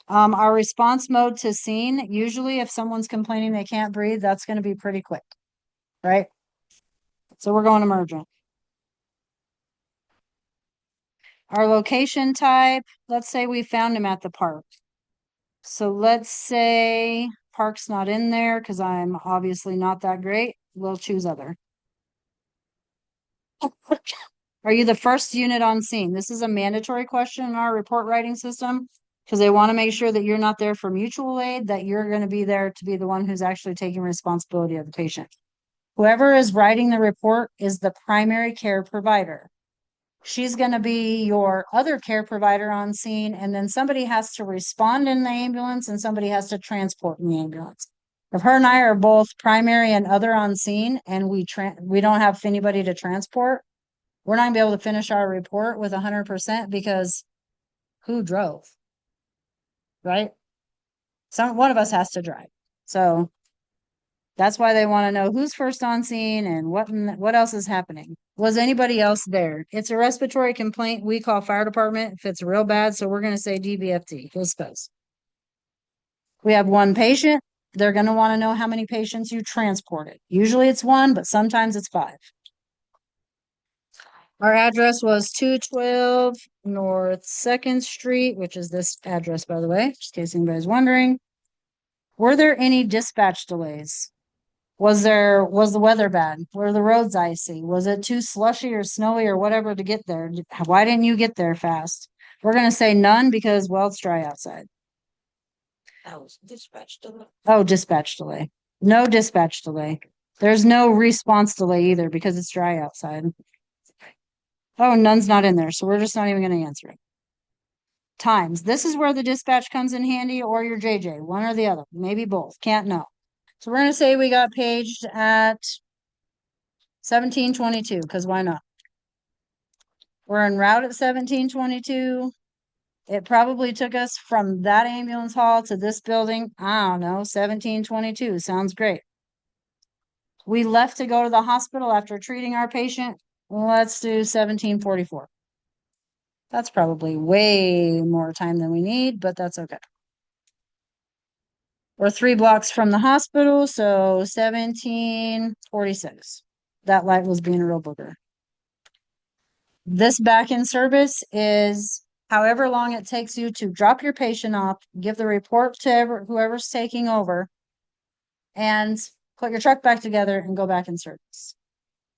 Our response mode to scene, usually if someone's complaining they can't breathe, that's going to be pretty quick, right? So we're going emergent. Our location type, let's say we found him at the park. So let's say park's not in there because I'm obviously not that great. We'll choose other. Are you the first unit on scene? This is a mandatory question in our report writing system because they want to make sure that you're not there for mutual aid, that you're going to be there to be the one who's actually taking responsibility of the patient. Whoever is writing the report is the primary care provider. She's going to be your other care provider on scene, and then somebody has to respond in the ambulance and somebody has to transport in the ambulance. If her and I are both primary and other on scene and we don't have anybody to transport, we're not gonna be able to finish our report with 100% because who drove, right? One of us has to drive. So that's why they want to know who's first on scene and what else is happening. Was anybody else there? It's a respiratory complaint. We call fire department if it's real bad. So we're going to say DBFT. Dispose. We have one patient. They're going to want to know how many patients you transported. Usually it's one, but sometimes it's 5. Our address was 212 North 2nd Street, which is this address, by the way, just in case anybody's wondering. Were there any dispatch delays? Was the weather bad? Were the roads icy? Was it too slushy or snowy or whatever to get there? Why didn't you get there fast? We're going to say none because, well, it's dry outside. That was dispatch delay. Oh, dispatch delay. No dispatch delay. There's no response delay either because it's dry outside. Oh, none's not in there, so we're just not even going to answer it. Times. This is where the dispatch comes in handy, or your JJ, one or the other, maybe both. Can't know. So we're going to say we got paged at 1722, because why not? We're en route at 1722. It probably took us from that ambulance hall to this building, I don't know, 1722. Sounds great. We left to go to the hospital after treating our patient. Let's do 1744. That's probably way more time than we need, but that's okay. We're 3 blocks from the hospital, so 1746. That light was being a real booger. This back-in service is however long it takes you to drop your patient off, give the report to whoever's taking over, and put your truck back together and go back in service.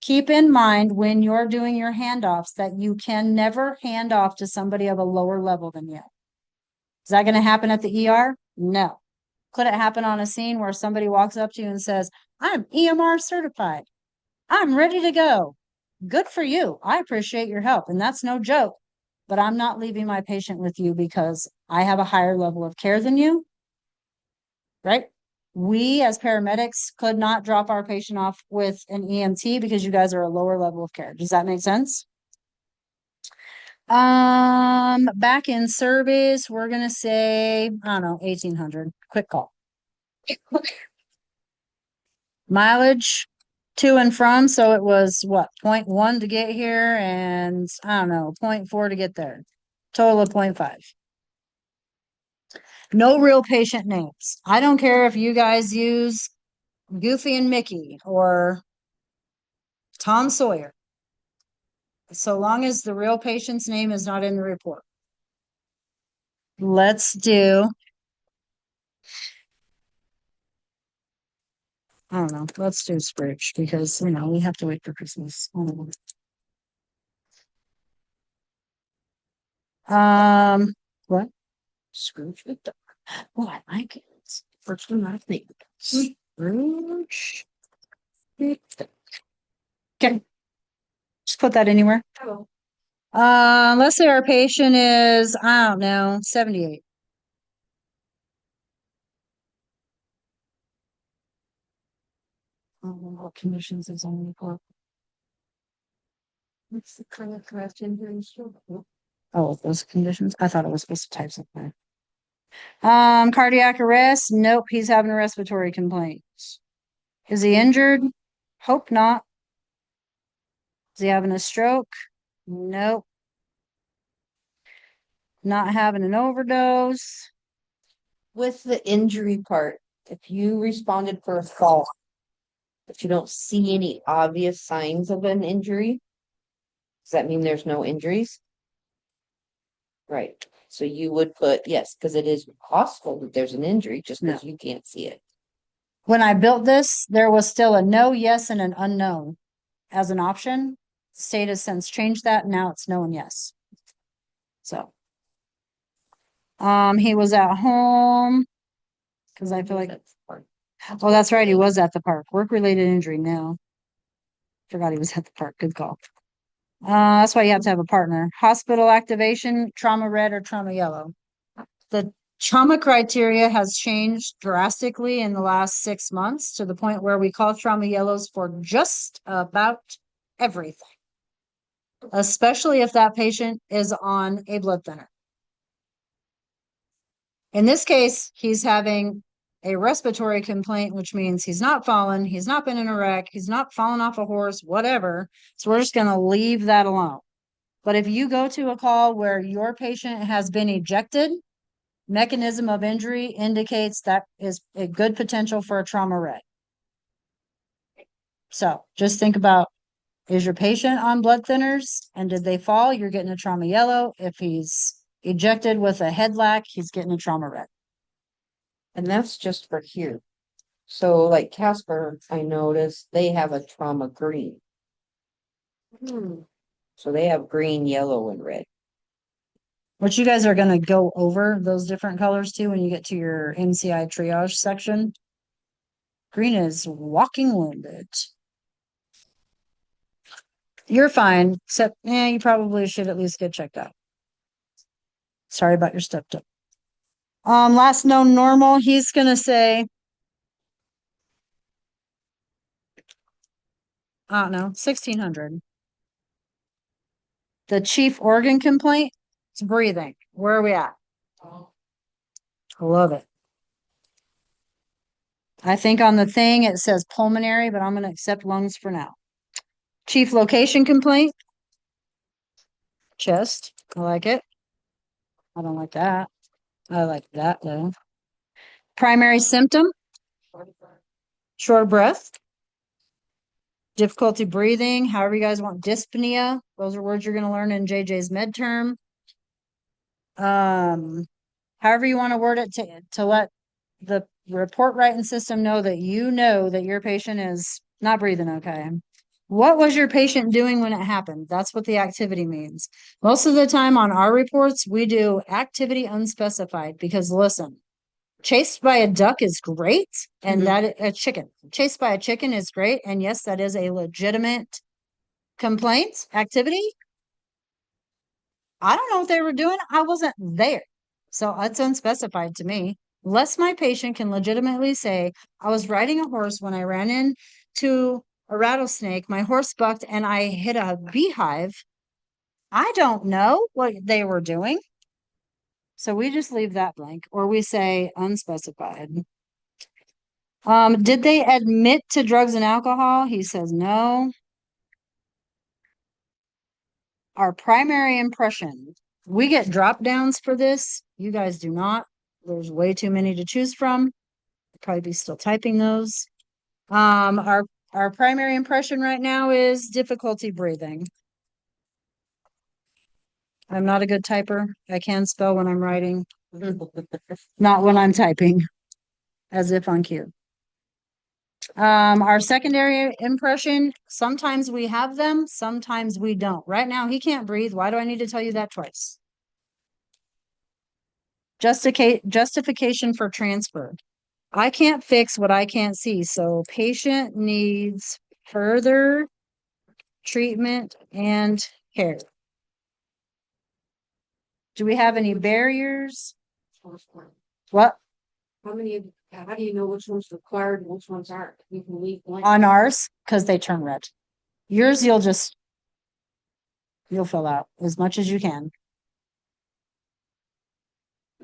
Keep in mind when you're doing your handoffs that you can never hand off to somebody of a lower level than you. Is that going to happen at the ER? No. Could it happen on a scene where somebody walks up to you and says, I'm EMR certified. I'm ready to go. Good for you. I appreciate your help. And that's no joke. but I'm not leaving my patient with you because I have a higher level of care than you. Right? We as paramedics could not drop our patient off with an EMT because you guys are a lower level of care. Does that make sense? Back in service, we're gonna say, I don't know, 1,800. Quick call. Mileage to and from, so it was what, 0.1 to get here and I don't know, 0.4 to get there. Total of 0.5. No real patient names. I don't care if you guys use Goofy and Mickey or Tom Sawyer. So long as the real patient's name is not in the report. Let's do, I don't know, let's do Scrooge because, you know, we have to wait for Christmas. What? Scrooge McDuck. Oh, I like it. First one I think. Scrooge McDuck. Okay. Just put that anywhere. Let's say our patient is, I don't know, 78. What conditions is on the report? What's the current correct injury? Oh, those conditions? I thought it was supposed to type something. Cardiac arrest? Nope, he's having a respiratory complaint. Is he injured? Hope not. Is he having a stroke? Nope. Not having an overdose. With the injury part, if you responded for a fall, but you don't see any obvious signs of an injury, does that mean there's no injuries? Right. So you would put yes, because it is possible that there's an injury just because you can't see it. When I built this, there was still a no, yes, and an unknown as an option. The state has since changed that. Now it's no and yes. So, he was at home because I feel like, oh, that's right. He was at the park. Work-related injury now. Forgot he was at the park. Good call. That's why you have to have a partner. Hospital activation, trauma red or trauma yellow. The trauma criteria has changed drastically in the last 6 months to the point where we call trauma yellows for just about everything, especially if that patient is on a blood thinner. In this case, he's having a respiratory complaint, which means he's not fallen, he's not been in a wreck, he's not fallen off a horse, whatever. So we're just going to leave that alone. But if you go to a call where your patient has been ejected, mechanism of injury indicates that is a good potential for a trauma red. So just think about, is your patient on blood thinners and did they fall? You're getting a trauma yellow. If he's ejected with a head lac, he's getting a trauma red. And that's just for here. So like Casper, I noticed they have a trauma green. So they have green, yellow, and red. Which you guys are going to go over those different colors too when you get to your MCI triage section. Green is walking wounded. You're fine, except you probably should at least get checked out. Sorry about your step up. Last known normal, he's gonna say, I don't know, 1,600. The chief organ complaint, it's breathing. Where are we at? I love it. I think on the thing it says pulmonary, but I'm gonna accept lungs for now. Chief location complaint, chest. I like it. I don't like that. I like that though. Primary symptom, short breath, difficulty breathing, however you guys want, dyspnea. Those are words you're going to learn in JJ's med term. However you want to word it to let the report writing system know that your patient is not breathing okay. What was your patient doing when it happened? That's what the activity means. Most of the time on our reports, we do activity unspecified because listen, chased by a duck is great, and that a chicken. Chased by a chicken is great, and yes, that is a legitimate complaint activity. I don't know what they were doing. I wasn't there. So it's unspecified to me. Unless my patient can legitimately say, I was riding a horse when I ran into a rattlesnake, my horse bucked and I hit a beehive. I don't know what they were doing. So we just leave that blank or we say unspecified. Did they admit to drugs and alcohol? He says no. Our primary impression. We get drop downs for this. You guys do not. There's way too many to choose from. I'll probably be still typing those. Our primary impression right now is difficulty breathing. I'm not a good typer. I can spell when I'm writing, not when I'm typing, as if on cue. Our secondary impression, sometimes we have them, sometimes we don't. Right now, he can't breathe. Why do I need to tell you that twice? Justification for transfer. I can't fix what I can't see, so patient needs further treatment and care. Do we have any barriers? What? How do you know which one's required and which ones aren't? You can leave blank. On ours, because they turn red. Yours, you'll fill out as much as you can.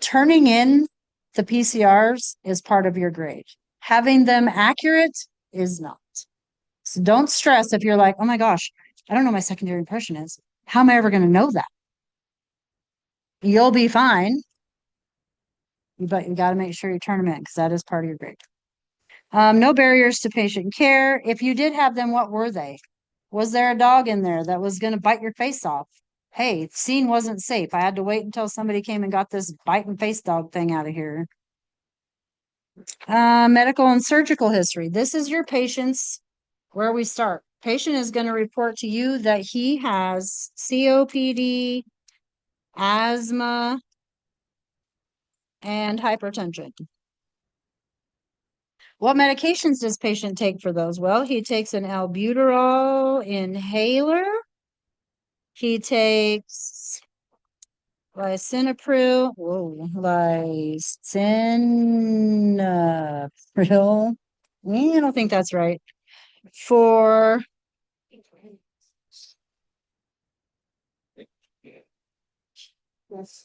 Turning in the PCRs is part of your grade. Having them accurate is not. So don't stress if you're like, oh my gosh, I don't know what my secondary impression is. How am I ever going to know that? You'll be fine. But you got to make sure you turn them in because that is part of your grade. No barriers to patient care. If you did have them, what were they? Was there a dog in there that was going to bite your face off? Hey, scene wasn't safe. I had to wait until somebody came and got this bite and face dog thing out of here. Medical and surgical history. This is your patient's where we start. Patient is going to report to you that he has COPD, asthma, and hypertension. What medications does patient take for those? Well, he takes an albuterol inhaler. He takes lisinopril. Whoa, lisinopril. I don't think that's right. For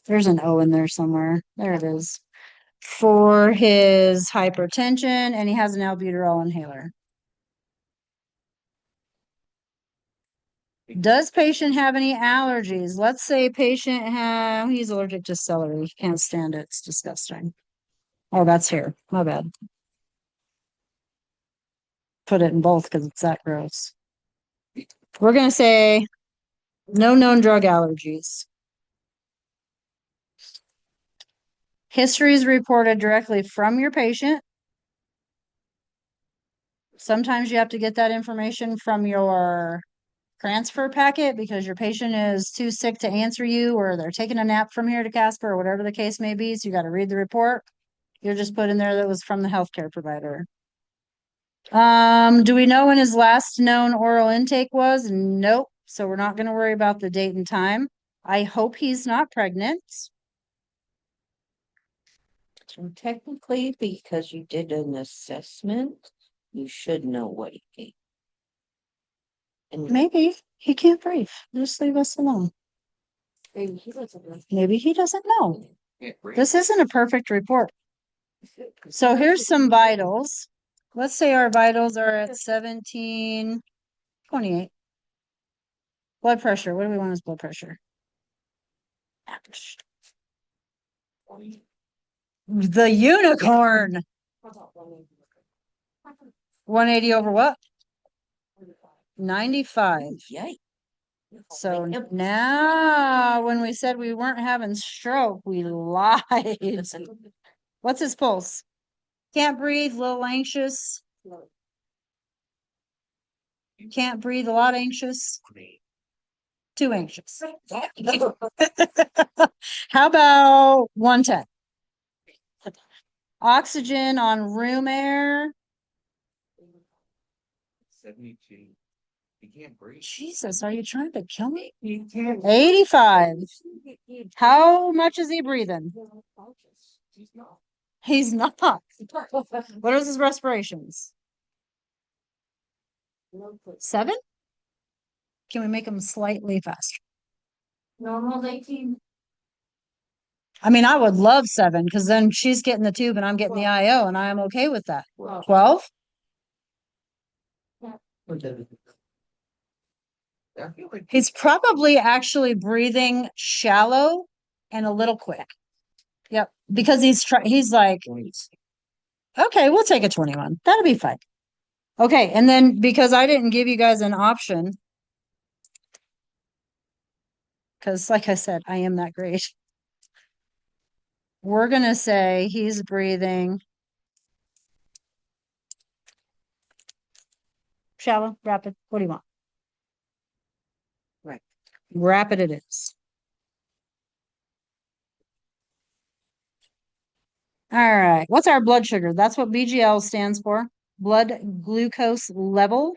there's an O in there somewhere. There it is. For his hypertension, and he has an albuterol inhaler. Does patient have any allergies? Let's say patient he's allergic to celery. He can't stand it. It's disgusting. Oh, that's here. My bad. Put it in both because it's that gross. We're going to say no known drug allergies. History is reported directly from your patient. Sometimes you have to get that information from your transfer packet because your patient is too sick to answer you or they're taking a nap from here to Casper or whatever the case may be. So you got to read the report. You'll just put in there that was from the healthcare provider. Do we know when his last known oral intake was? Nope. So we're not going to worry about the date and time. I hope he's not pregnant. So technically, because you did an assessment, you should know what he ate. And Maybe he can't breathe. Just leave us alone. Maybe he doesn't know. Maybe he doesn't know. Can't breathe. This isn't a perfect report. So here's some vitals. Let's say our vitals are at 1728. Blood pressure. What do we want as blood pressure? The unicorn. 180 over what? 95. yikes. So now when we said we weren't having stroke, we lied. What's his pulse? Can't breathe, a little anxious. Can't breathe, a lot anxious. Too anxious. How about 110? Oxygen on room air. 72. can't breathe. Jesus, are you trying to kill me? You can't. 85. How much is he breathing? He's not. He's not. What is his respirations? 7? Can we make him slightly faster? Normal 18. I mean, I would love 7 because then she's getting the tube and I'm getting the IO and I am okay with that. 12? I feel like He's probably actually breathing shallow and a little quick. Yep, because he's like, okay, we'll take a 21. That'll be fine. Okay, and then because I didn't give you guys an option, because like I said, I am that great. We're gonna say he's breathing shallow, rapid. What do you want? Right. Rapid it is. All right. What's our blood sugar? That's what BGL stands for. Blood glucose level.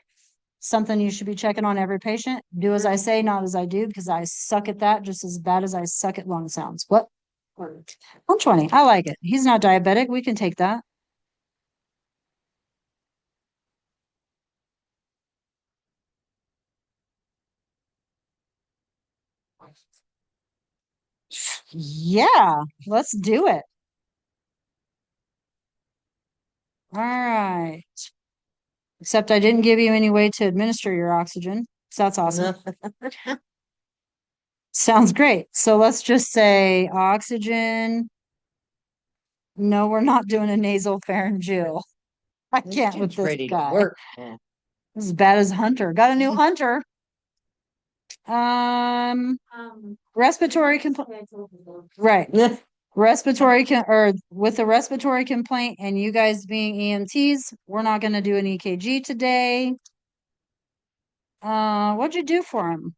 Something you should be checking on every patient. Do as I say, not as I do, because I suck at that just as bad as I suck at lung sounds. What? 120. I like it. He's not diabetic. We can take that. Yeah, let's do it. All right. Except I didn't give you any way to administer your oxygen. So that's awesome. Sounds great. So let's just say oxygen. No, we're not doing a nasal pharyngeal. I can't with It's this ready to guy. work. This is as bad as Hunter. Got a new Hunter. Respiratory complaint. Right. Respiratory or with a respiratory complaint and you guys being EMTs, we're not going to do an EKG today. What'd you do for him?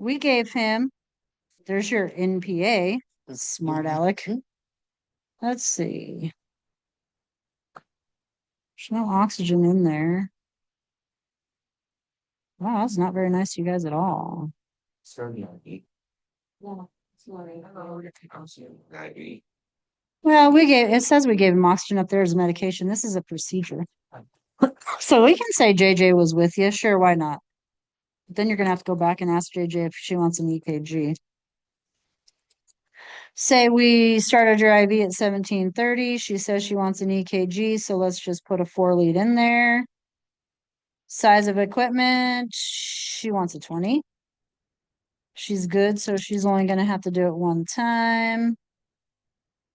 We gave him, there's your NPA, smart aleck. Let's see. There's no oxygen in there. Wow, that's not very nice to you guys at all. starting on eight. Yeah, sorry. IV. Well, it says we gave him oxygen up there as a medication. This is a procedure. So we can say JJ was with you. Sure, why not? But then you're going to have to go back and ask JJ if she wants an EKG. Say we started your IV at 1730. She says she wants an EKG, so let's just put a 4 lead in there. Size of equipment, she wants a 20. She's good, so she's only going to have to do it 1 time.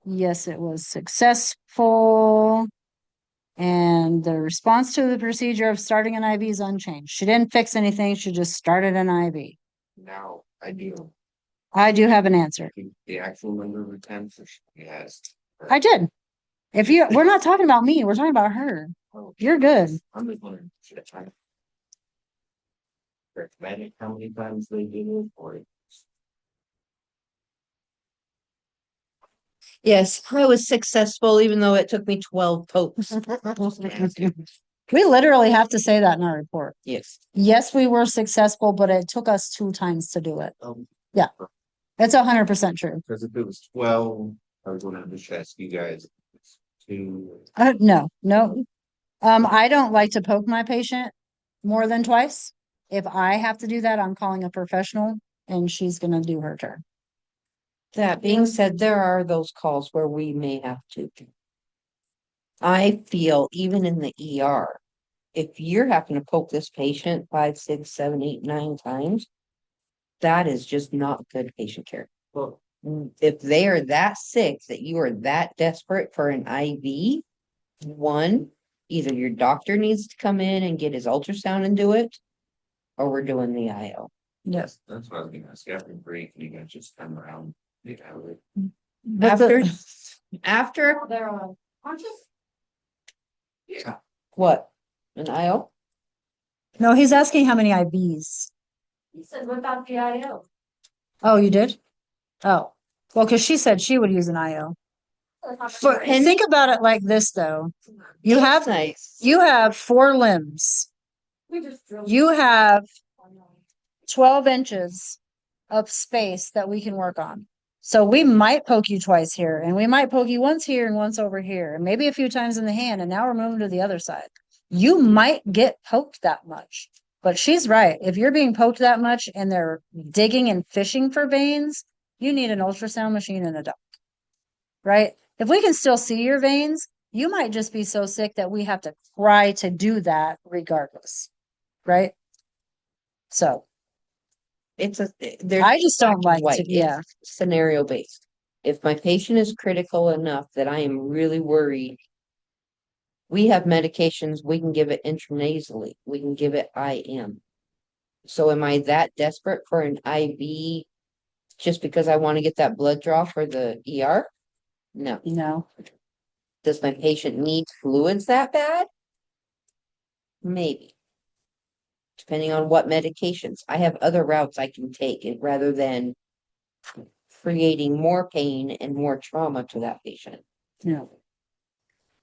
Yes, it was successful. And the response to the procedure of starting an IV is unchanged. She didn't fix anything. She just started an IV. Now I do. I do have an answer. The actual number of attempts that she has. I did. We're not talking about me. We're talking about her. You're good. I'm just wondering. Should I try to recommend how many times they do it or Yes, I was successful, even though it took me 12 pokes. We literally have to say that in our report. Yes. Yes, we were successful, but it took us 2 times to do it. Yeah. It's 100% true. because if it was 12, I was gonna just ask you guys to No. I don't like to poke my patient more than twice. If I have to do that, I'm calling a professional and she's gonna do her turn. That being said, there are those calls where we may have to. I feel even in the ER, if you're having to poke this patient 5, 6, 7, 8, 9 times, that is just not good patient care. well, If they are that sick that you are that desperate for an IV, one, either your doctor needs to come in and get his ultrasound and do it, or we're doing the IO. Yes. that's what I was gonna ask. After break, you guys just come around. After They're on. Aren't you? Yeah. what? An IO? No, he's asking how many IVs. He said without the IO. Oh, you did? Oh, well, because she said she would use an IO. But think about it like this, though. You have Nice. 4 limbs. We just drilled. You have 12 inches of space that we can work on. So we might poke you twice here, and we might poke you once here and once over here, and maybe a few times in the hand, and now we're moving to the other side. You might get poked that much. But she's right. If you're being poked that much and they're digging and fishing for veins, you need an ultrasound machine and a doc. Right? If we can still see your veins, you might just be so sick that we have to try to do that regardless. Right? So It's there's I just don't black and like to, white. yeah. It's scenario based. If my patient is critical enough that I am really worried, we have medications, we can give it intranasally, we can give it IM. So am I that desperate for an IV just because I want to get that blood draw for the ER? No. No. Does my patient need fluids that bad? Maybe. Depending on what medications. I have other routes I can take it rather than creating more pain and more trauma to that patient. Yeah.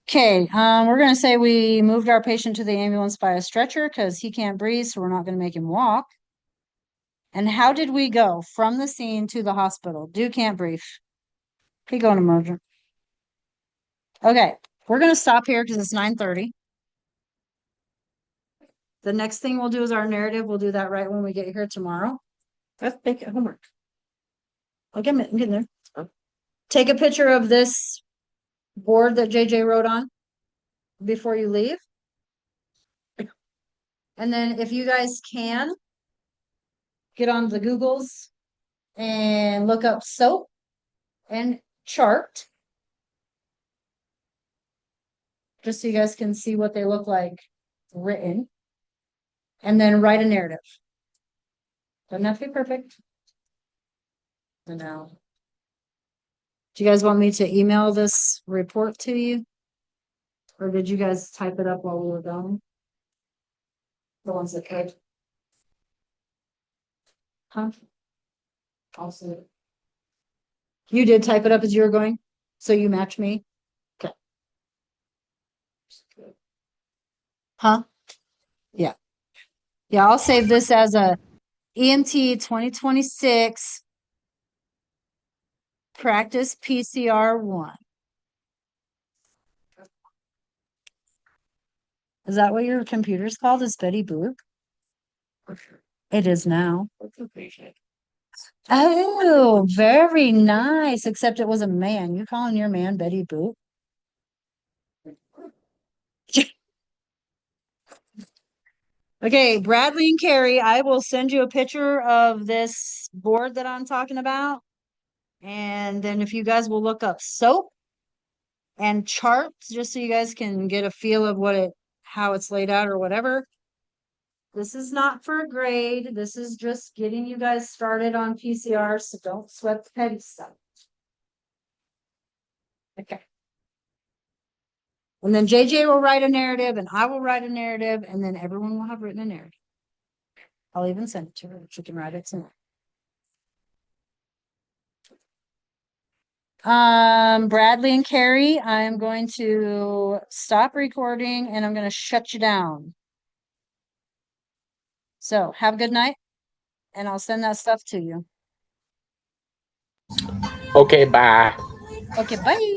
Okay, we're gonna say we moved our patient to the ambulance by a stretcher because he can't breathe, so we're not gonna make him walk. And how did we go from the scene to the hospital? Dude can't breathe. He going emergent. Okay, we're gonna stop here because it's 9:30. The next thing we'll do is our narrative. We'll do that right when we get here tomorrow. Let's make it homework. I'm getting there. Take a picture of this board that JJ wrote on before you leave. And then if you guys can, get on the Googles and look up SOAP and chart. Just so you guys can see what they look like written. And then write a narrative. Doesn't have to be perfect. And now, do you guys want me to email this report to you? Or did you guys type it up while we were going? The ones that could. Huh? Also. You did type it up as you were going? So you match me? Okay. Huh? Yeah. Yeah, I'll save this as a EMT 2026 practice PCR 1. Is that what your computer's called? Is Betty Boop? It is now. Oh, very nice. Except it was a man. You calling your man Betty Boop? Okay, Bradley and Carrie, I will send you a picture of this board that I'm talking about. And then if you guys will look up SOAP and charts, just so you guys can get a feel of how it's laid out or whatever. This is not for a grade. This is just getting you guys started on PCR, so don't sweat the petty stuff. Okay. And then JJ will write a narrative and I will write a narrative and then everyone will have written a narrative. I'll even send it to her. She can write it tonight. Bradley and Carrie, I'm going to stop recording and I'm going to shut you down. So have a good night and I'll send that stuff to you. Okay, bye. Okay, bye.